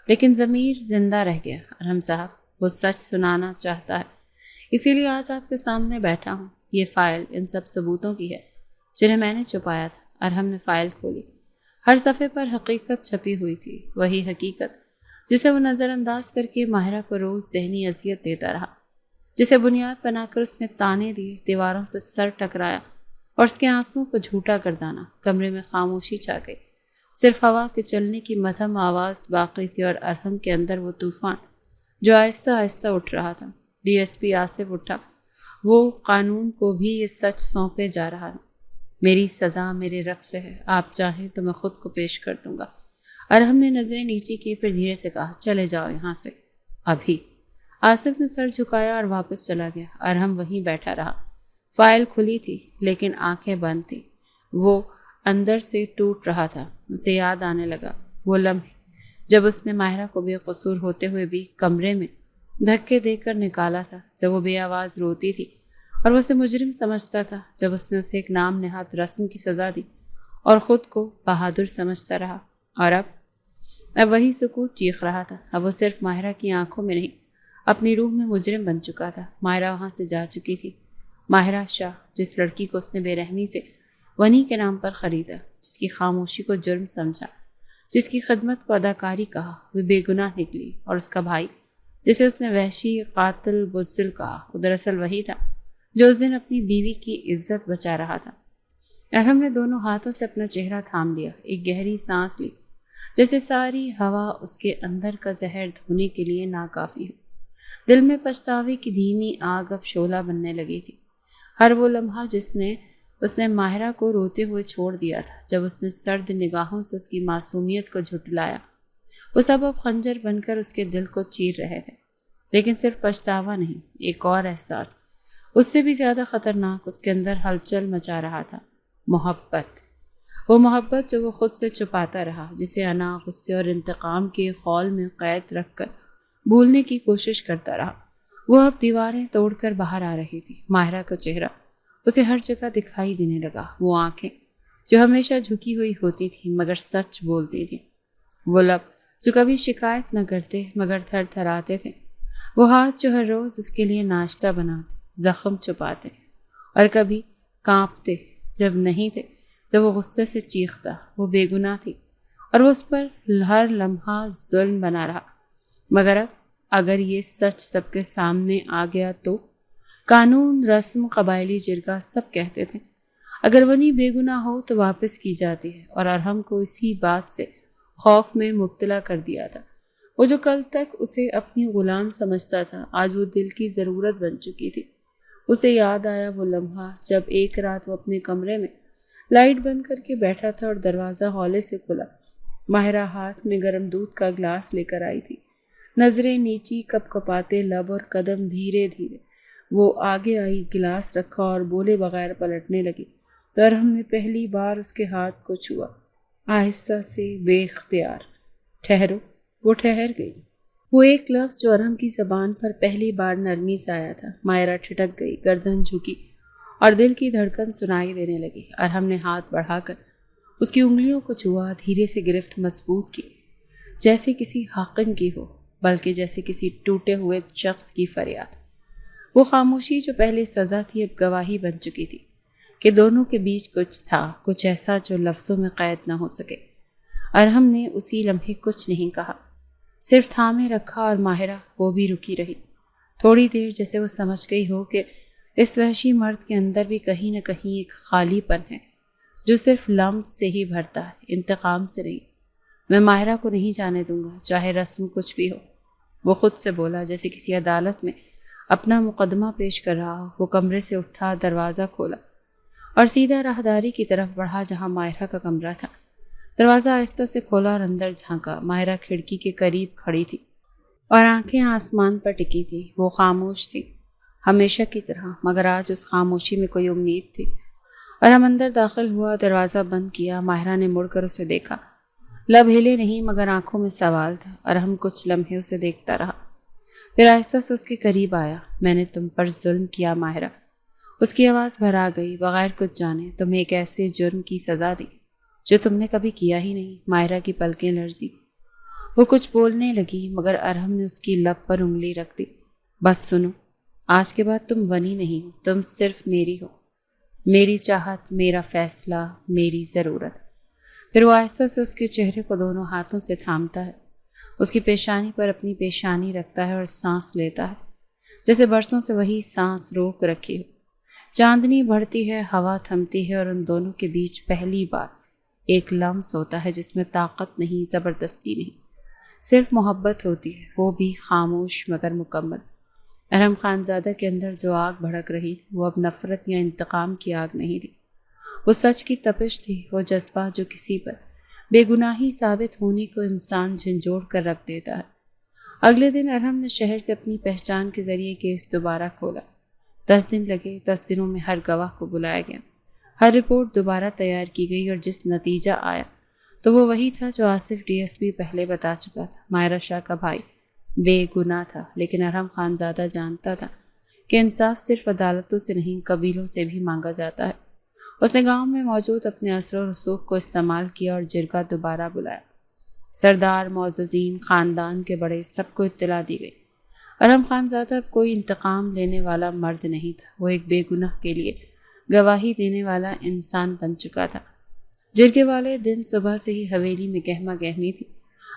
Speaker 1: لیکن ضمیر زندہ رہ گیا۔ ارحم صاحب، وہ سچ سنانا چاہتا ہے، اسی لیے آج آپ کے سامنے بیٹھا ہوں۔ یہ فائل ان سب ثبوتوں کی ہے جنہیں میں نے چھپایا تھا۔ ارحم نے فائل کھولی۔ ہر صفحے پر حقیقت چھپی ہوئی تھی، وہی حقیقت جسے وہ نظر انداز کر کے ماہرہ کو روز ذہنی اذیت دیتا رہا، جسے بنیاد بنا کر اس نے تانے دیے، دیواروں سے سر ٹکرایا اور اس کے آنسوؤں کو جھوٹا گردانا۔ کمرے میں خاموشی چھا گئی، صرف ہوا کے چلنے کی مدھم آواز باقی تھی اور ارحم کے اندر وہ طوفان جو آہستہ آہستہ اٹھ رہا تھا۔ ڈی ایس پی آصف اٹھا، وہ قانون کو بھی یہ سچ سونپے جا رہا ہے۔ میری سزا میرے رب سے ہے، آپ چاہیں تو میں خود کو پیش کر دوں گا۔ ارحم نے نظریں نیچے کی، پھر دھیرے سے کہا، چلے جاؤ یہاں سے ابھی۔ آصف نے سر جھکایا اور واپس چلا گیا۔ ارحم وہیں بیٹھا رہا۔ فائل کھلی تھی لیکن آنکھیں بند تھی۔ وہ اندر سے ٹوٹ رہا تھا۔ اسے یاد آنے لگا وہ لمحے جب اس نے ماہرہ کو بے قصور ہوتے ہوئے بھی کمرے میں دھکے دے کر نکالا تھا، جب وہ بے آواز روتی تھی اور وہ اسے مجرم سمجھتا تھا، جب اس نے اسے ایک نام نہاد رسم کی سزا دی اور خود کو بہادر سمجھتا رہا۔ اور اب وہی سکوت چیخ رہا تھا۔ اب وہ صرف ماہرہ کی آنکھوں میں نہیں، اپنی روح میں مجرم بن چکا تھا۔ ماہرہ وہاں سے جا چکی تھی، ماہرہ شاہ، جس لڑکی کو اس نے بے رحمی سے ونی کے نام پر خریدا، جس کی خاموشی کو جرم سمجھا، جس کی خدمت کو اداکاری کہا، وہ بے گناہ نکلی۔ اور اس کا بھائی، جسے اس نے وحشی قاتل بزدل کہا، وہ دراصل وہی تھا جو اس دن اپنی بیوی کی عزت بچا رہا تھا۔ ارحم نے دونوں ہاتھوں سے اپنا چہرہ تھام لیا، ایک گہری سانس لی، جیسے ساری ہوا اس کے اندر کا زہر دھونے کے لیے ناکافی ہو۔ دل میں پچھتاوے کی دھیمی آگ اب شعلہ بننے لگی تھی۔ ہر وہ لمحہ جس نے اس نے ماہرہ کو روتے ہوئے چھوڑ دیا تھا، جب اس نے سرد نگاہوں سے اس کی معصومیت کو جھٹلایا، وہ سب اب خنجر بن کر اس کے دل کو چیر رہے تھے۔ لیکن صرف پچھتاوا نہیں، ایک اور احساس اس سے بھی زیادہ خطرناک اس کے اندر ہلچل مچا رہا تھا، محبت۔ وہ محبت جو وہ خود سے چھپاتا رہا، جسے انا، غصے اور انتقام کے خول میں قید رکھ کر بھولنے کی کوشش کرتا رہا، وہ اب دیواریں توڑ کر باہر آ رہی تھی۔ ماہرہ کا چہرہ اسے ہر جگہ دکھائی دینے لگا، وہ آنکھیں جو ہمیشہ جھکی ہوئی ہوتی تھی مگر سچ بولتی تھی، وہ لب جو کبھی شکایت نہ کرتے مگر تھر تھر آتے تھے، وہ ہاتھ جو ہر روز اس کے لیے ناشتہ بناتے، زخم چھپاتے اور کبھی کانپتے جب نہیں تھے، جب وہ غصے سے چیختا۔ وہ بے گناہ تھی اور وہ اس پر ہر لمحہ ظلم بنا رہا، مگر اب اگر یہ سچ سب کے سامنے آ گیا تو قانون، رسم، قبائلی جرگہ سب کہتے تھے اگر ونی بے گناہ ہو تو واپس کی جاتی ہے، اور ارحم کو اسی بات سے خوف میں مبتلا کر دیا تھا۔ وہ جو کل تک اسے اپنی غلام سمجھتا تھا، آج وہ دل کی ضرورت بن چکی تھی۔ اسے یاد آیا وہ لمحہ جب ایک رات وہ اپنے کمرے میں لائٹ بند کر کے بیٹھا تھا اور دروازہ ہولے سے کھلا۔ ماہرہ ہاتھ میں گرم دودھ کا گلاس لے کر آئی تھی، نظریں نیچی، کپ کپاتے لب اور قدم دھیرے دھیرے۔ وہ آگے آئی، گلاس رکھا اور بولے بغیر پلٹنے لگی تو ارحم نے پہلی بار اس کے ہاتھ کو چھوا، آہستہ سے، بے اختیار۔ ٹھہرو۔ وہ ٹھہر گئی۔ وہ ایک لفظ جو ارحم کی زبان پر پہلی بار نرمی سے آیا تھا۔ ماہرہ ٹھٹک گئی، گردن جھکی اور دل کی دھڑکن سنائی دینے لگی۔ ارحم نے ہاتھ بڑھا کر اس کی انگلیوں کو چھوا، دھیرے سے گرفت مضبوط کی، جیسے کسی حاقن کی ہو، بلکہ جیسے کسی ٹوٹے ہوئے شخص کی فریاد۔ وہ خاموشی جو پہلے سزا تھی اب گواہی بن چکی تھی کہ دونوں کے بیچ کچھ تھا، کچھ ایسا جو لفظوں میں قید نہ ہو سکے۔ ارحم نے اسی لمحے کچھ نہیں کہا، صرف تھامے رکھا اور ماہرہ وہ بھی رکی رہی۔ تھوڑی دیر جیسے وہ سمجھ گئی ہو کہ اس وحشی مرد کے اندر بھی کہیں نہ کہیں ایک خالی پن ہے جو صرف لمس سے ہی بھرتا ہے، انتقام سے نہیں۔ میں ماہرہ کو نہیں جانے دوں گا، چاہے رسم کچھ بھی ہو، وہ خود سے بولا، جیسے کسی عدالت میں اپنا مقدمہ پیش کر رہا ہو۔ وہ کمرے سے اٹھا، دروازہ کھولا اور سیدھا راہداری کی طرف بڑھا جہاں ماہرہ کا کمرہ تھا۔ دروازہ آہستہ سے کھولا اور اندر جھانکا۔ ماہرہ کھڑکی کے قریب کھڑی تھی اور آنکھیں آسمان پر ٹکی تھی۔ وہ خاموش تھی، ہمیشہ کی طرح، مگر آج اس خاموشی میں کوئی امید تھی۔ اور ہم اندر داخل ہوا، دروازہ بند کیا۔ ماہرہ نے مڑ کر اسے دیکھا، لب ہلے نہیں مگر آنکھوں میں سوال تھا، اور ہم کچھ لمحے اسے دیکھتا رہا۔ پھر آہستہ سے اس کے قریب آیا۔ میں نے تم پر ظلم کیا ماہرہ، اس کی آواز بھرا گئی، بغیر کچھ جانے تمہیں ایک ایسے جرم کی سزا دی جو تم نے کبھی کیا ہی نہیں۔ ماہرہ کی پلکیں لرزی، وہ کچھ بولنے لگی مگر ارحم نے اس کی لب پر انگلی رکھ دی۔ بس سنو، آج کے بعد تم ونی نہیں ہو، تم صرف میری ہو، میری چاہت، میرا فیصلہ، میری ضرورت۔ پھر وہ آہستہ سے اس کے چہرے کو دونوں ہاتھوں سے تھامتا ہے، اس کی پیشانی پر اپنی پیشانی رکھتا ہے اور سانس لیتا ہے جیسے برسوں سے وہی سانس روک رکھی ہو۔ چاندنی بڑھتی ہے، ہوا تھمتی ہے اور ان دونوں کے بیچ پہلی بار ایک لمس ہوتا ہے جس میں طاقت نہیں، زبردستی نہیں، صرف محبت ہوتی ہے، وہ بھی خاموش مگر مکمل۔ ارحم خانزادہ کے اندر جو آگ بھڑک رہی تھی وہ اب نفرت یا انتقام کی آگ نہیں تھی، وہ سچ کی تپش تھی، وہ جذبہ جو کسی پر بے گناہی ثابت ہونے کو انسان جھنجھوڑ کر رکھ دیتا ہے۔ اگلے دن ارحم نے شہر سے اپنی پہچان کے ذریعے کیس دوبارہ کھولا۔ 10 دن لگے، 10 دنوں میں ہر گواہ کو بلایا گیا، ہر رپورٹ دوبارہ تیار کی گئی، اور جس نتیجہ آیا تو وہ وہی تھا جو آصف ڈی ایس پی پہلے بتا چکا تھا۔ ماہرہ شاہ کا بھائی بے گناہ تھا، لیکن ارحم خانزادہ جانتا تھا کہ انصاف صرف عدالتوں سے نہیں، قبیلوں سے بھی مانگا جاتا ہے۔ اس نے گاؤں میں موجود اپنے اثر و رسوخ کو استعمال کیا اور جرگہ دوبارہ بلایا۔ سردار، معززین، خاندان کے بڑے، سب کو اطلاع دی گئی۔ ارحم خانزادہ کوئی انتقام لینے والا مرد نہیں تھا، وہ ایک بے گناہ کے لیے گواہی دینے والا انسان بن چکا تھا۔ جرگے والے دن صبح سے ہی حویلی میں گہما گہمی تھی۔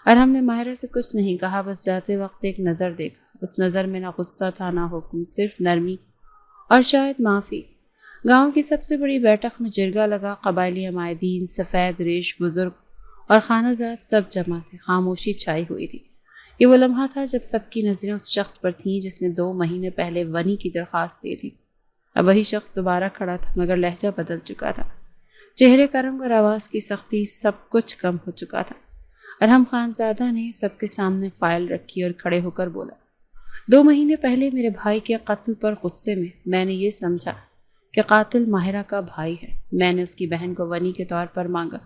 Speaker 1: ارحم نے ماہرہ سے کچھ نہیں کہا، بس جاتے وقت ایک نظر دیکھا۔ اس نظر میں نہ غصہ تھا نہ حکم، صرف نرمی اور شاید معافی۔ گاؤں کی سب سے بڑی بیٹھک میں جرگہ لگا، قبائلی عمائدین، سفید ریش بزرگ اور خانہ جات سب جمع تھے۔ خاموشی چھائی ہوئی تھی۔ یہ وہ لمحہ تھا جب سب کی نظریں اس شخص پر تھیں جس نے 2 مہینے پہلے ونی کی درخواست دی تھی۔ اب وہی شخص دوبارہ کھڑا تھا مگر لہجہ بدل چکا تھا، چہرے کا رنگ اور آواز کی سختی، سب کچھ کم ہو چکا تھا۔ ارحم خانزادہ نے سب کے سامنے فائل رکھی اور کھڑے ہو کر بولا، 2 مہینے پہلے میرے بھائی کے قتل پر غصے میں نے یہ سمجھا کہ قاتل ماہرہ کا بھائی ہے۔ میں نے اس کی بہن کو ونی کے طور پر مانگا،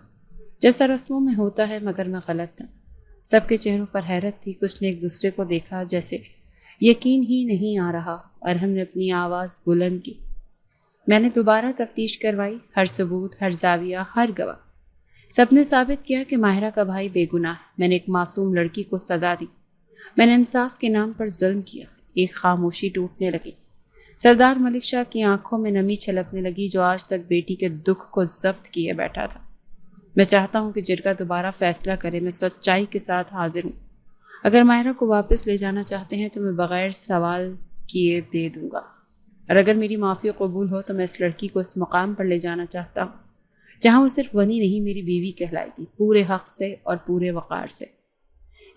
Speaker 1: جیسا رسموں میں ہوتا ہے، مگر میں غلط تھا۔ سب کے چہروں پر حیرت تھی، کچھ نے ایک دوسرے کو دیکھا جیسے یقین ہی نہیں آ رہا۔ ارحم نے اپنی آواز بلند کی، میں نے دوبارہ تفتیش کروائی، ہر ثبوت، ہر زاویہ، ہر گواہ، سب نے ثابت کیا کہ ماہرہ کا بھائی بے گناہ ہے۔ میں نے ایک معصوم لڑکی کو سزا دی، میں نے انصاف کے نام پر ظلم کیا۔ ایک خاموشی ٹوٹنے لگی۔ سردار ملک شاہ کی آنکھوں میں نمی چھلکنے لگی جو آج تک بیٹی کے دکھ کو ضبط کیے بیٹھا تھا۔ میں چاہتا ہوں کہ جرگہ دوبارہ فیصلہ کرے، میں سچائی کے ساتھ حاضر ہوں۔ اگر ماہرہ کو واپس لے جانا چاہتے ہیں تو میں بغیر سوال کیے دے دوں گا، اور اگر میری معافی قبول ہو تو میں اس لڑکی کو اس مقام پر لے جانا چاہتا ہوں جہاں وہ صرف ونی نہیں، میری بیوی کہلائے گی، پورے حق سے اور پورے وقار سے۔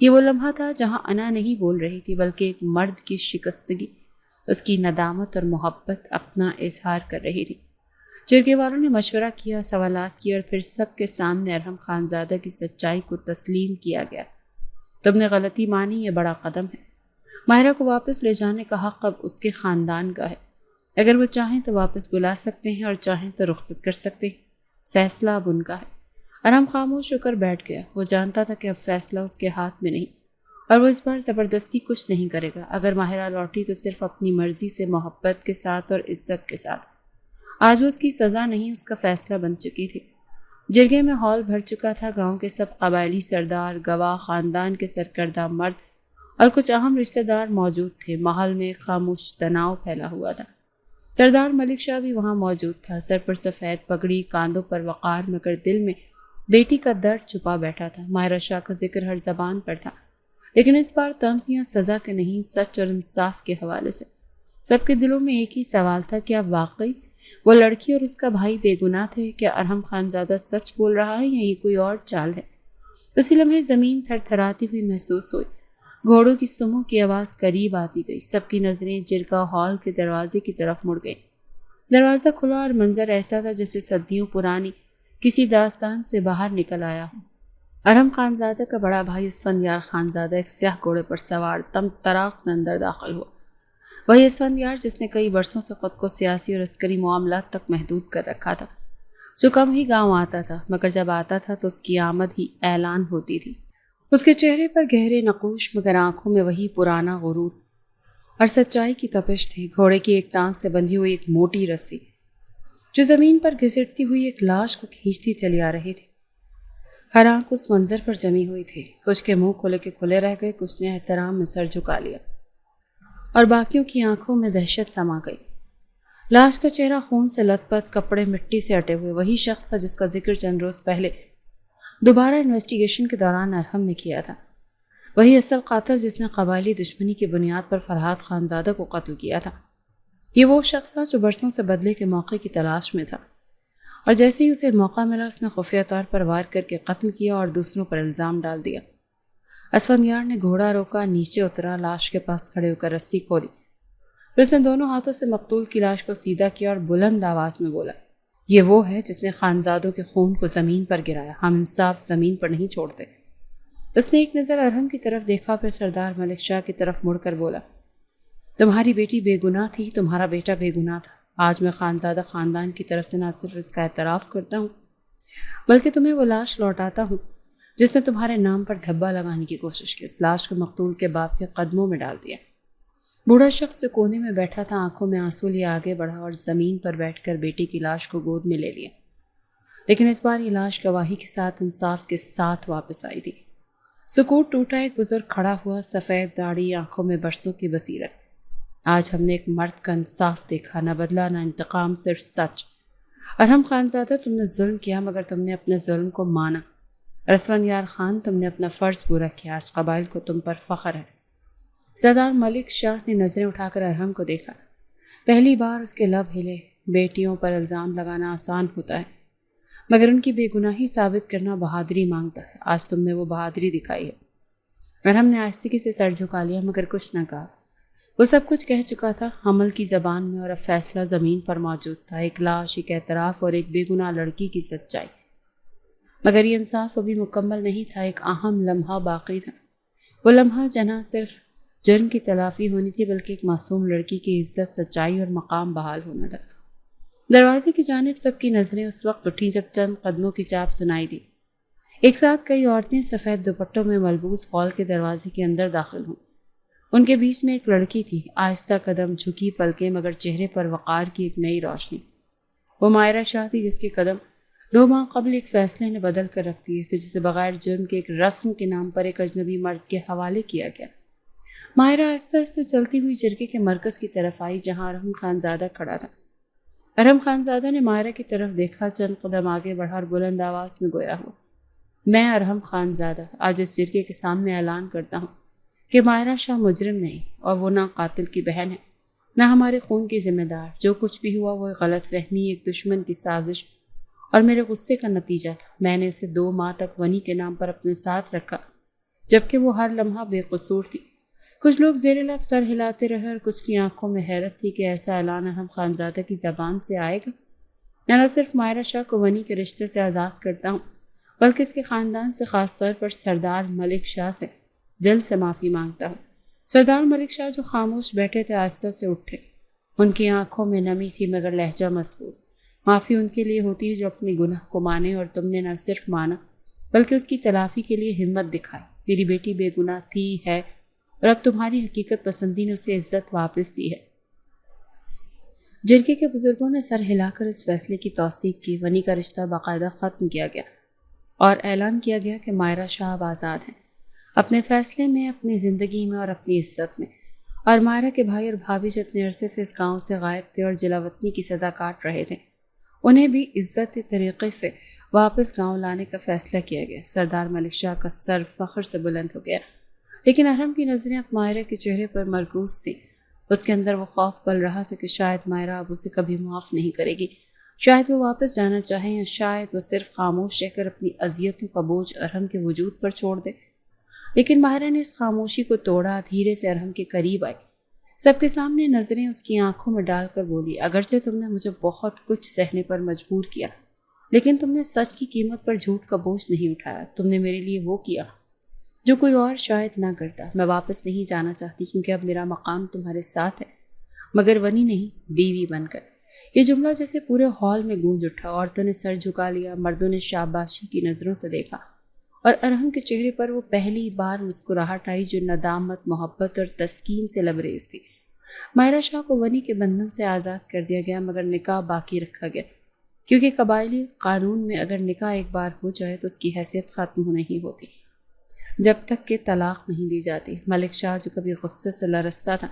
Speaker 1: یہ وہ لمحہ تھا جہاں انا نہیں بول رہی تھی بلکہ ایک مرد کی شکستگی، اس کی ندامت اور محبت اپنا اظہار کر رہی تھی۔ جرگے والوں نے مشورہ کیا، سوالات کیے، اور پھر سب کے سامنے ارحم خانزادہ کی سچائی کو تسلیم کیا گیا۔ تم نے غلطی مانی، یہ بڑا قدم ہے۔ ماہرہ کو واپس لے جانے کا حق اب اس کے خاندان کا ہے۔ اگر وہ چاہیں تو واپس بلا سکتے ہیں اور چاہیں تو رخصت کر سکتے ہیں، فیصلہ اب ان کا ہے۔ ارحم خاموش ہو کر بیٹھ گیا۔ وہ جانتا تھا کہ اب فیصلہ اس کے ہاتھ میں نہیں، اور وہ اس بار زبردستی کچھ نہیں کرے گا۔ اگر ماہرہ لوٹی تو صرف اپنی مرضی سے، محبت کے ساتھ اور عزت کے ساتھ۔ آج وہ اس کی سزا نہیں، اس کا فیصلہ بن چکی تھی۔ جرگے میں ہال بھر چکا تھا۔ گاؤں کے سب قبائلی سردار، گواہ، خاندان کے سرکردہ مرد اور کچھ اہم رشتہ دار موجود تھے۔ محل میں خاموش تناؤ پھیلا ہوا تھا۔ سردار ملک شاہ بھی وہاں موجود تھا، سر پر سفید پگڑی، کاندھوں پر وقار، مگر دل میں بیٹی کا درد چھپا بیٹھا تھا۔ ماہرہ شاہ کا ذکر ہر زبان پر تھا، لیکن اس بار طنز یا سزا کے نہیں، سچ اور انصاف کے حوالے سے۔ سب کے دلوں میں ایک ہی سوال تھا، کیا واقعی وہ لڑکی اور اس کا بھائی بے گناہ تھے؟ کیا ارحم خانزادہ سچ بول رہا ہے یا یہ کوئی اور چال ہے؟ اسی لمحے زمین تھر تھراتی ہوئی محسوس ہوئی۔ گھوڑوں کی سموں کی آواز قریب آتی گئی۔ سب کی نظریں جرگہ ہال کے دروازے کی طرف مڑ گئیں۔ دروازہ کھلا اور منظر ایسا تھا جیسے صدیوں پرانی کسی داستان سے باہر نکل آیا ہو۔ ارحم خانزادہ کا بڑا بھائی اسفندیار خانزادہ ایک سیاہ گھوڑے پر سوار تم طراق سے اندر داخل ہوا۔ وہی اسفندیار جس نے کئی برسوں سے خود کو سیاسی اور عسکری معاملات تک محدود کر رکھا تھا، جو کم ہی گاؤں آتا تھا، مگر جب آتا تھا تو اس کی آمد ہی اعلان ہوتی تھی۔ اس کے چہرے پر گہرے نقوش مگر آنکھوں میں وہی پرانا غرور اور سچائی کی تپش تھی۔ گھوڑے کی ایک ٹانگ سے بندھی ہوئی ایک موٹی رسی جو زمین پر گھسٹتی ہوئی ایک لاش کو کھینچتی چلی آ رہی تھی۔ ہر آنکھ اس منظر پر جمی ہوئی تھی۔ کچھ کے منہ کھلے کے کھلے رہ گئے، کچھ نے احترام میں سر جھکا لیا اور باقیوں کی آنکھوں میں دہشت سما گئی۔ لاش کا چہرہ خون سے لت پت، کپڑے مٹی سے اٹے ہوئے، وہی شخص تھا جس کا ذکر چند روز پہلے دوبارہ انویسٹیگیشن کے دوران ارحم نے کیا تھا۔ وہی اصل قاتل جس نے قبائلی دشمنی کی بنیاد پر فرحات خانزادہ کو قتل کیا تھا۔ یہ وہ شخص تھا جو برسوں سے بدلے کے موقع کی تلاش میں تھا، اور جیسے ہی اسے موقع ملا اس نے خفیہ طور پر وار کر کے قتل کیا اور دوسروں پر الزام ڈال دیا۔ اسفندیار نے گھوڑا روکا، نیچے اترا، لاش کے پاس کھڑے ہو کر رسی کھولی، پھر اس نے دونوں ہاتھوں سے مقتول کی لاش کو سیدھا کیا اور بلند آواز میں بولا، یہ وہ ہے جس نے خانزادوں کے خون کو زمین پر گرایا، ہم انصاف زمین پر نہیں چھوڑتے۔ اس نے ایک نظر ارحم کی طرف دیکھا، پھر سردار ملک شاہ کی طرف مڑ کر بولا، تمہاری بیٹی بے گناہ تھی، تمہارا بیٹا بے گناہ تھا۔ آج میں خانزادہ خاندان کی طرف سے نہ صرف اس کا اعتراف کرتا ہوں بلکہ تمہیں وہ لاش لوٹاتا ہوں جس نے تمہارے نام پر دھبا لگانے کی کوشش کی۔ اس لاش کو مقتول کے باپ کے قدموں میں ڈال دیا۔ بوڑھا شخص جو کونے میں بیٹھا تھا آنکھوں میں آنسو لیے آگے بڑھا اور زمین پر بیٹھ کر بیٹی کی لاش کو گود میں لے لیا، لیکن اس بار یہ لاش گواہی کے ساتھ، انصاف کے ساتھ واپس آئی تھی۔ سکوت ٹوٹا، ایک بزرگ کھڑا ہوا، سفید داڑھی، آنکھوں میں برسوں کی بصیرت۔ آج ہم نے ایک مرد کا انصاف دیکھا، نہ بدلہ نہ انتقام، صرف سچ۔ ارحم خانزادہ تم نے ظلم کیا مگر تم نے اپنے ظلم کو مانا۔ اسفندیار خان تم نے اپنا فرض پورا کیا، آج قبائل کو تم پر فخر ہے۔ سردار ملک شاہ نے نظریں اٹھا کر ارحم کو دیکھا۔ پہلی بار اس کے لب ہلے۔ بیٹیوں پر الزام لگانا آسان ہوتا ہے مگر ان کی بے گناہی ثابت کرنا بہادری مانگتا ہے۔ آج تم نے وہ بہادری دکھائی ہے۔ ارحم نے آہستگی سے سر جھکا لیا مگر کچھ نہ کہا۔ وہ سب کچھ کہہ چکا تھا عمل کی زبان میں، اور اب فیصلہ زمین پر موجود تھا، ایک لاش، ایک اعتراف اور ایک بے گناہ لڑکی کی سچائی۔ مگر یہ انصاف ابھی مکمل نہیں تھا، ایک اہم لمحہ باقی تھا۔ وہ لمحہ جہاں صرف جرم کی تلافی ہونی تھی بلکہ ایک معصوم لڑکی کی عزت، سچائی اور مقام بحال ہونا تھا۔ دروازے کی جانب سب کی نظریں اس وقت اٹھیں جب چند قدموں کی چاپ سنائی دی۔ ایک ساتھ کئی عورتیں سفید دوپٹوں میں ملبوس ہال کے دروازے کے اندر داخل ہوں۔ ان کے بیچ میں ایک لڑکی تھی، آہستہ قدم، جھکی پلکیں، مگر چہرے پر وقار کی ایک نئی روشنی۔ وہ مائرہ شاہ تھی جس کے قدم 2 ماہ قبل ایک فیصلے نے بدل کر رکھ دیے تھے، جسے بغیر جرم کے ایک رسم کے نام پر ایک اجنبی مرد کے حوالے کیا گیا۔ مائرہ آہستہ آہستہ چلتی ہوئی جرگے کے مرکز کی طرف آئی جہاں ارحم خانزادہ کھڑا تھا۔ ارحم خانزادہ نے مائرہ کی طرف دیکھا، چند قدم آگے بڑھا اور بلند آواز میں گویا ہوا، میں ارحم خانزادہ آج اس جرگے کے سامنے اعلان کرتا ہوں کہ مائرہ شاہ مجرم نہیں، اور وہ نہ قاتل کی بہن ہے نہ ہمارے خون کی ذمہ دار۔ جو کچھ بھی ہوا وہ ایک غلط فہمی، ایک دشمن کی سازش اور میرے غصے کا نتیجہ تھا۔ میں نے اسے 2 ماہ تک ونی کے نام پر اپنے ساتھ رکھا جبکہ وہ ہر لمحہ بے قصور تھی۔ کچھ لوگ زیر لب سر ہلاتے رہے اور کچھ کی آنکھوں میں حیرت تھی کہ ایسا اعلان ارحم خانزادہ کی زبان سے آئے گا۔ میں نہ صرف مائرہ شاہ کو ونی کے رشتے سے آزاد کرتا ہوں بلکہ اس کے خاندان سے، خاص طور پر سردار ملک شاہ سے دل سے معافی مانگتا ہوں۔ سردار ملک شاہ جو خاموش بیٹھے تھے آہستہ سے اٹھے۔ ان کی آنکھوں میں نمی تھی مگر لہجہ مضبوط۔ معافی ان کے لیے ہوتی ہے جو اپنے گناہ کو مانے، اور تم نے نہ صرف مانا بلکہ اس کی تلافی کے لیے ہمت دکھائی۔ میری بیٹی بے گناہ تھی، ہے، اور اب تمہاری حقیقت پسندی نے اسے عزت واپس دی ہے۔ جرگے کے بزرگوں نے سر ہلا کر اس فیصلے کی توثیق کی۔ ونی کا رشتہ باقاعدہ ختم کیا گیا اور اعلان کیا گیا کہ مائرہ شاہ اب آزاد ہیں، اپنے فیصلے میں، اپنی زندگی میں اور اپنی عزت میں۔ اور مائرہ کے بھائی اور بھابھی جتنے عرصے سے اس گاؤں سے غائب تھے اور جلاوطنی کی سزا کاٹ رہے تھے، انہیں بھی عزت طریقے سے واپس گاؤں لانے کا فیصلہ کیا گیا۔ سردار ملک شاہ کا سر فخر سے بلند ہو گیا۔ لیکن ارحم کی نظریں اب ماہرہ کے چہرے پر مرکوز تھیں۔ اس کے اندر وہ خوف پل رہا تھا کہ شاید ماہرہ اب اسے کبھی معاف نہیں کرے گی، شاید وہ واپس جانا چاہیں، یا شاید وہ صرف خاموش رہ کر اپنی اذیتوں کا بوجھ ارحم کے وجود پر چھوڑ دے۔ لیکن ماہرہ نے اس خاموشی کو توڑا، دھیرے سے ارحم کے قریب آئی، سب کے سامنے نظریں اس کی آنکھوں میں ڈال کر بولی، اگرچہ تم نے مجھے بہت کچھ سہنے پر مجبور کیا، لیکن تم نے سچ کی قیمت پر جھوٹ کا بوجھ نہیں اٹھایا۔ تم نے میرے لیے وہ کیا جو کوئی اور شاید نہ کرتا۔ میں واپس نہیں جانا چاہتی کیونکہ اب میرا مقام تمہارے ساتھ ہے، مگر ونی نہیں، بیوی بن کر۔ یہ جملہ جیسے پورے ہال میں گونج اٹھا، عورتوں نے سر جھکا لیا، مردوں نے شاباشی کی نظروں سے دیکھا، اور ارحم کے چہرے پر وہ پہلی بار مسکراہٹ آئی جو ندامت، محبت اور تسکین سے لبریز تھی۔ ماہرہ شاہ کو ونی کے بندھن سے آزاد کر دیا گیا، مگر نکاح باقی رکھا گیا، کیونکہ قبائلی قانون میں اگر نکاح ایک بار ہو جائے تو اس کی حیثیت ختم نہیں ہوتی جب تک کہ طلاق نہیں دی جاتی۔ ملک شاہ جو کبھی غصے سے لرزتا تھا،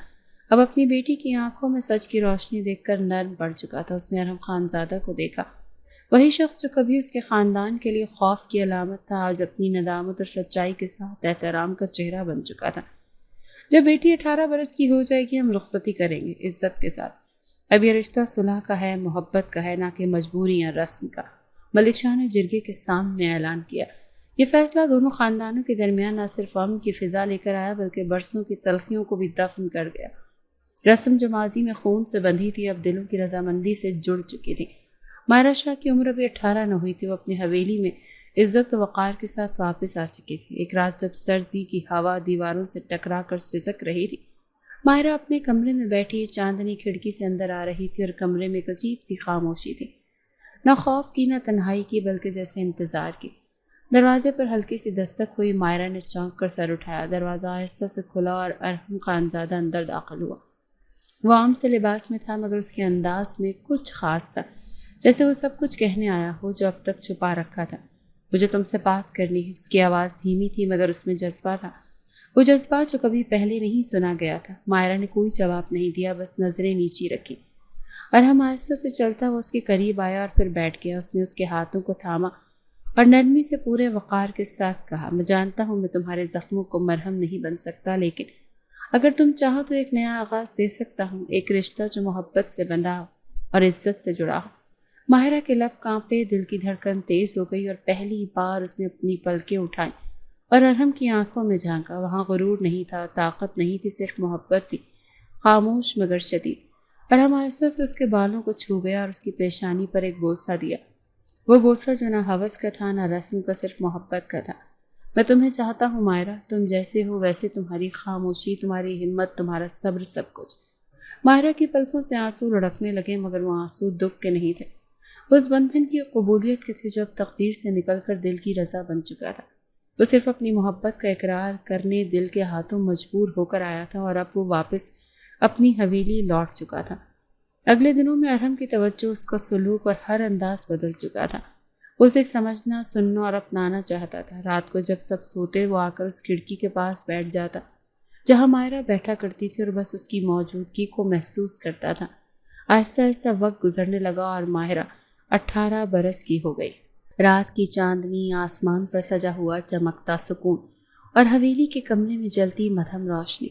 Speaker 1: اب اپنی بیٹی کی آنکھوں میں سچ کی روشنی دیکھ کر نرم پڑ چکا تھا۔ اس نے ارحم خانزادہ کو دیکھا، وہی شخص جو کبھی اس کے خاندان کے لیے خوف کی علامت تھا، آج اپنی ندامت اور سچائی کے ساتھ احترام کا چہرہ بن چکا تھا۔ جب بیٹی 18 برس کی ہو جائے گی ہم رخصتی کریں گے، عزت کے ساتھ۔ اب یہ رشتہ صلح کا ہے، محبت کا ہے، نہ کہ مجبوری یا رسم کا، ملک شاہ نے جرگے کے سامنے اعلان کیا۔ یہ فیصلہ دونوں خاندانوں کے درمیان نہ صرف امن کی فضا لے کر آیا بلکہ برسوں کی تلخیوں کو بھی دفن کر گیا۔ رسم جو ماضی میں خون سے بندھی تھی اب دلوں کی رضامندی سے جڑ چکی تھی۔ ماہرہ شاہ کی عمر ابھی 18 نہ ہوئی تھی، وہ اپنی حویلی میں عزت و وقار کے ساتھ واپس آ چکی تھی۔ ایک رات جب سردی کی ہوا دیواروں سے ٹکرا کر سسک رہی تھی، ماہرہ اپنے کمرے میں بیٹھی چاندنی کھڑکی سے اندر آ رہی تھی، اور کمرے میں ایک عجیب سی خاموشی تھی، نہ خوف کی نہ تنہائی کی، بلکہ جیسے انتظار کی۔ دروازے پر ہلکی سی دستک ہوئی، ماہرہ نے چونک کر سر اٹھایا، دروازہ آہستہ سے کھلا اور ارحم خانزادہ اندر داخل ہوا۔ وہ عام سے لباس میں تھا، مگر اس کے انداز میں کچھ خاص تھا، جیسے وہ سب کچھ کہنے آیا ہو جو اب تک چھپا رکھا تھا۔ مجھے تم سے بات کرنی ہے۔ اس کی آواز دھیمی تھی مگر اس میں جذبہ تھا، وہ جذبہ جو کبھی پہلے نہیں سنا گیا تھا۔ ماہرہ نے کوئی جواب نہیں دیا، بس نظریں نیچی رکھی۔ ارحم آہستہ سے چلتا وہ اس کے قریب آیا اور پھر بیٹھ گیا۔ اس نے اس کے ہاتھوں کو تھاما اور نرمی سے پورے وقار کے ساتھ کہا، میں جانتا ہوں میں تمہارے زخموں کو مرہم نہیں بن سکتا، لیکن اگر تم چاہو تو ایک نیا آغاز دے سکتا ہوں، ایک رشتہ جو محبت سے بندھا ہو اور عزت سے جڑا ہو۔ ماہرہ کے لب کانپے، دل کی دھڑکن تیز ہو گئی، اور پہلی بار اس نے اپنی پلکیں اٹھائیں اور ارحم کی آنکھوں میں جھانکا۔ وہاں غرور نہیں تھا، طاقت نہیں تھی، صرف محبت تھی، خاموش مگر شدید۔ ارحم آہستہ سے اس کے بالوں کو چھو گیا اور اس کی پیشانی پر ایک بوسہ دیا، وہ بوسہ جو نہ ہوس کا تھا نہ رسم کا، صرف محبت کا تھا۔ میں تمہیں چاہتا ہوں ماہرہ، تم جیسے ہو ویسے، تمہاری خاموشی، تمہاری ہمت، تمہارا صبر، سب کچھ۔ ماہرہ کی پلکوں سے آنسو لڑکنے لگے، مگر وہ آنسو دکھ کے نہیں تھے، وہ اس بندھن کی قبولیت کے تھے جو اب تقدیر سے نکل کر دل کی رضا بن چکا تھا۔ وہ صرف اپنی محبت کا اقرار کرنے دل کے ہاتھوں مجبور ہو کر آیا تھا، اور اب وہ واپس اپنی حویلی لوٹ چکا تھا۔ اگلے دنوں میں ارحم کی توجہ، اس کا سلوک اور ہر انداز بدل چکا تھا۔ وہ اسے سمجھنا، سننا اور اپنانا چاہتا تھا۔ رات کو جب سب سوتے وہ آ کر اس کھڑکی کے پاس بیٹھ جاتا جہاں ماہرہ بیٹھا کرتی تھی، اور بس اس کی موجودگی کو محسوس کرتا تھا۔ آہستہ آہستہ وقت گزرنے لگا اور ماہرہ 18 برس کی ہو گئی۔ رات کی چاندنی، آسمان پر سجا ہوا چمکتا سکون، اور حویلی کے کمرے میں جلتی مدھم روشنی،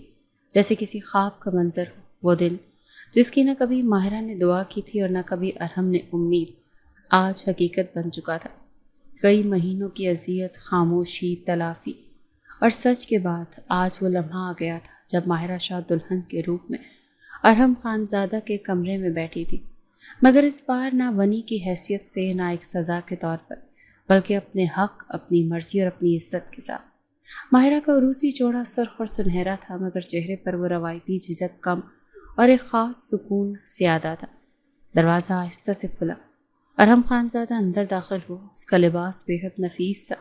Speaker 1: جیسے کسی خواب کا منظر ہو۔ وہ دن جس کی نہ کبھی ماہرہ نے دعا کی تھی اور نہ کبھی ارحم نے امید، آج حقیقت بن چکا تھا۔ کئی مہینوں کی اذیت، خاموشی، تلافی اور سچ کے بعد آج وہ لمحہ آ گیا تھا جب ماہرہ شاہ دلہن کے روپ میں ارحم خانزادہ کے کمرے میں بیٹھی تھی، مگر اس بار نہ ونی کی حیثیت سے، نہ ایک سزا کے طور پر، بلکہ اپنے حق، اپنی مرضی اور اپنی عزت کے ساتھ۔ ماہرہ کا عروسی جوڑا سرخ اور سنہرا تھا، مگر چہرے پر وہ روایتی جھجک کم اور ایک خاص سکون زیادہ تھا۔ دروازہ آہستہ سے کھلا، ارحم خانزادہ اندر داخل ہوا۔ اس کا لباس بے حد نفیس تھا،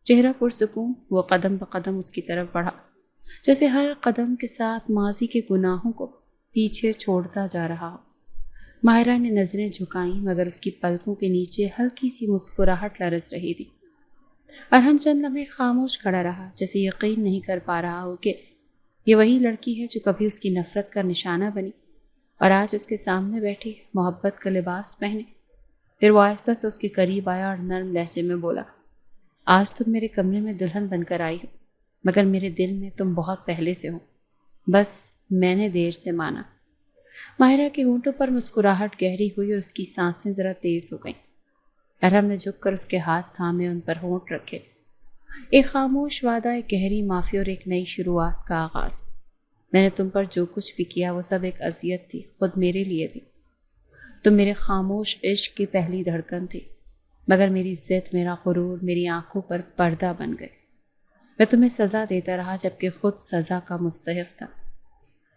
Speaker 1: چہرہ پرسکون۔ وہ قدم بقدم اس کی طرف بڑھا، جیسے ہر قدم کے ساتھ ماضی کے گناہوں کو پیچھے چھوڑتا جا رہا ہو۔ ماہرہ نے نظریں جھکائیں، مگر اس کی پلکوں کے نیچے ہلکی سی مسکراہٹ لرز رہی تھی۔ ارحم چند لمحے خاموش کھڑا رہا، جیسے یقین نہیں کر پا رہا ہو کہ یہ وہی لڑکی ہے جو کبھی اس کی نفرت کا نشانہ بنی اور آج اس کے سامنے بیٹھی، محبت کا لباس پہنے۔ پھر وہ آہستہ سے اس کے قریب آیا اور نرم لہجے میں بولا، آج تم میرے کمرے میں دلہن بن کر آئی ہو، مگر میرے دل میں تم بہت پہلے سے ہو، بس میں نے دیر سے مانا۔ ماہرہ کے ہونٹوں پر مسکراہٹ گہری ہوئی اور اس کی سانسیں ذرا تیز ہو گئیں۔ ارحم نے جھک کر اس کے ہاتھ تھامے ان پر ہونٹ رکھے۔ ایک خاموش وعدہ، ایک گہری معافی اور ایک نئی شروعات کا آغاز۔ میں نے تم پر جو کچھ بھی کیا وہ سب ایک اذیت تھی، خود میرے لیے بھی۔ تم میرے خاموش عشق کی پہلی دھڑکن تھی، مگر میری ضد، میرا غرور میری آنکھوں پر پردہ بن گئے۔ میں تمہیں سزا دیتا رہا جبکہ خود سزا کا مستحق تھا۔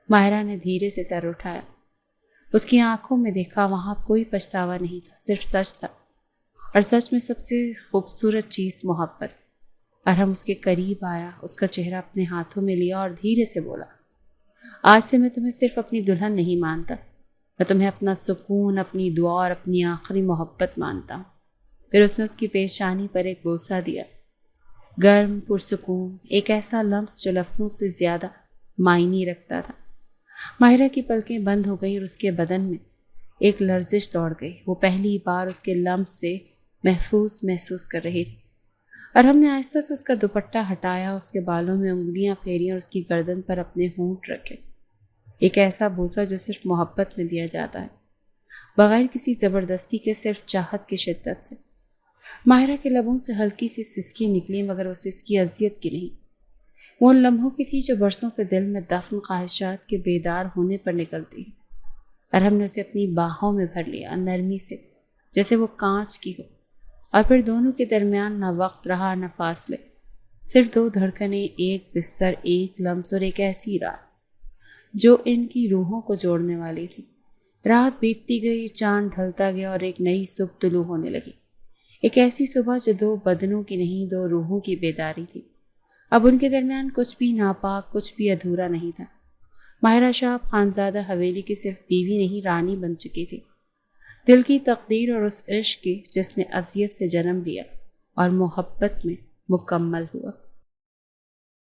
Speaker 1: ماہرہ نے دھیرے سے سر اٹھایا۔ اس کی آنکھوں میں دیکھا وہاں کوئی پچھتاوا نہیں تھا، صرف سچ تھا، اور سچ میں سب سے خوبصورت چیز محبت۔ ارحم اس کے قریب آیا، اس کا چہرہ اپنے ہاتھوں میں لیا اور دھیرے سے بولا، آج سے میں تمہیں صرف اپنی دلہن نہیں مانتا، میں تمہیں اپنا سکون، اپنی دعا اور اپنی آخری محبت مانتا ہوں۔ پھر اس نے اس کی پیشانی پر ایک بوسہ دیا، گرم، پرسکون، ایک ایسا لمس جو لفظوں سے زیادہ معنی رکھتا تھا۔ ماہرہ کی پلکیں بند ہو گئیں اور اس کے بدن میں ایک لرزش دوڑ گئی۔ وہ پہلی بار اس کے لمس سے محسوس کر رہی تھی۔ ارحم نے آہستہ سے اس کا دوپٹہ ہٹایا، اس کے بالوں میں انگلیاں پھیری اور اس کی گردن پر اپنے ہونٹ رکھے۔ ایک ایسا بوسہ جو صرف محبت میں دیا جاتا ہے، بغیر کسی زبردستی کے، صرف چاہت کی شدت سے۔ ماہرہ کے لبوں سے ہلکی سی سسکی نکلی، مگر وہ سسکی اذیت کی نہیں، وہ ان لمحوں کی تھی جو برسوں سے دل میں دفن خواہشات کے بیدار ہونے پر نکلتی ہے۔ ارحم نے اسے اپنی باہوں میں بھر لیا، نرمی سے، جیسے وہ کانچ کی ہو، اور پھر دونوں کے درمیان نہ وقت رہا نہ فاصلے، صرف دو دھڑکنیں، ایک بستر، ایک لمس اور ایک ایسی رات جو ان کی روحوں کو جوڑنے والی تھی۔ رات بیتتی گئی، چاند ڈھلتا گیا اور ایک نئی صبح طلوع ہونے لگی، ایک ایسی صبح جو دو بدنوں کی نہیں، دو روحوں کی بیداری تھی۔ اب ان کے درمیان کچھ بھی ناپاک، کچھ بھی ادھورا نہیں تھا۔ ماہرہ شاپ خانزادہ حویلی کی صرف بیوی نہیں، رانی بن چکی تھی، دل کی تقدیر اور اس عشق کی جس نے اذیت سے جنم لیا اور محبت میں مکمل ہوا۔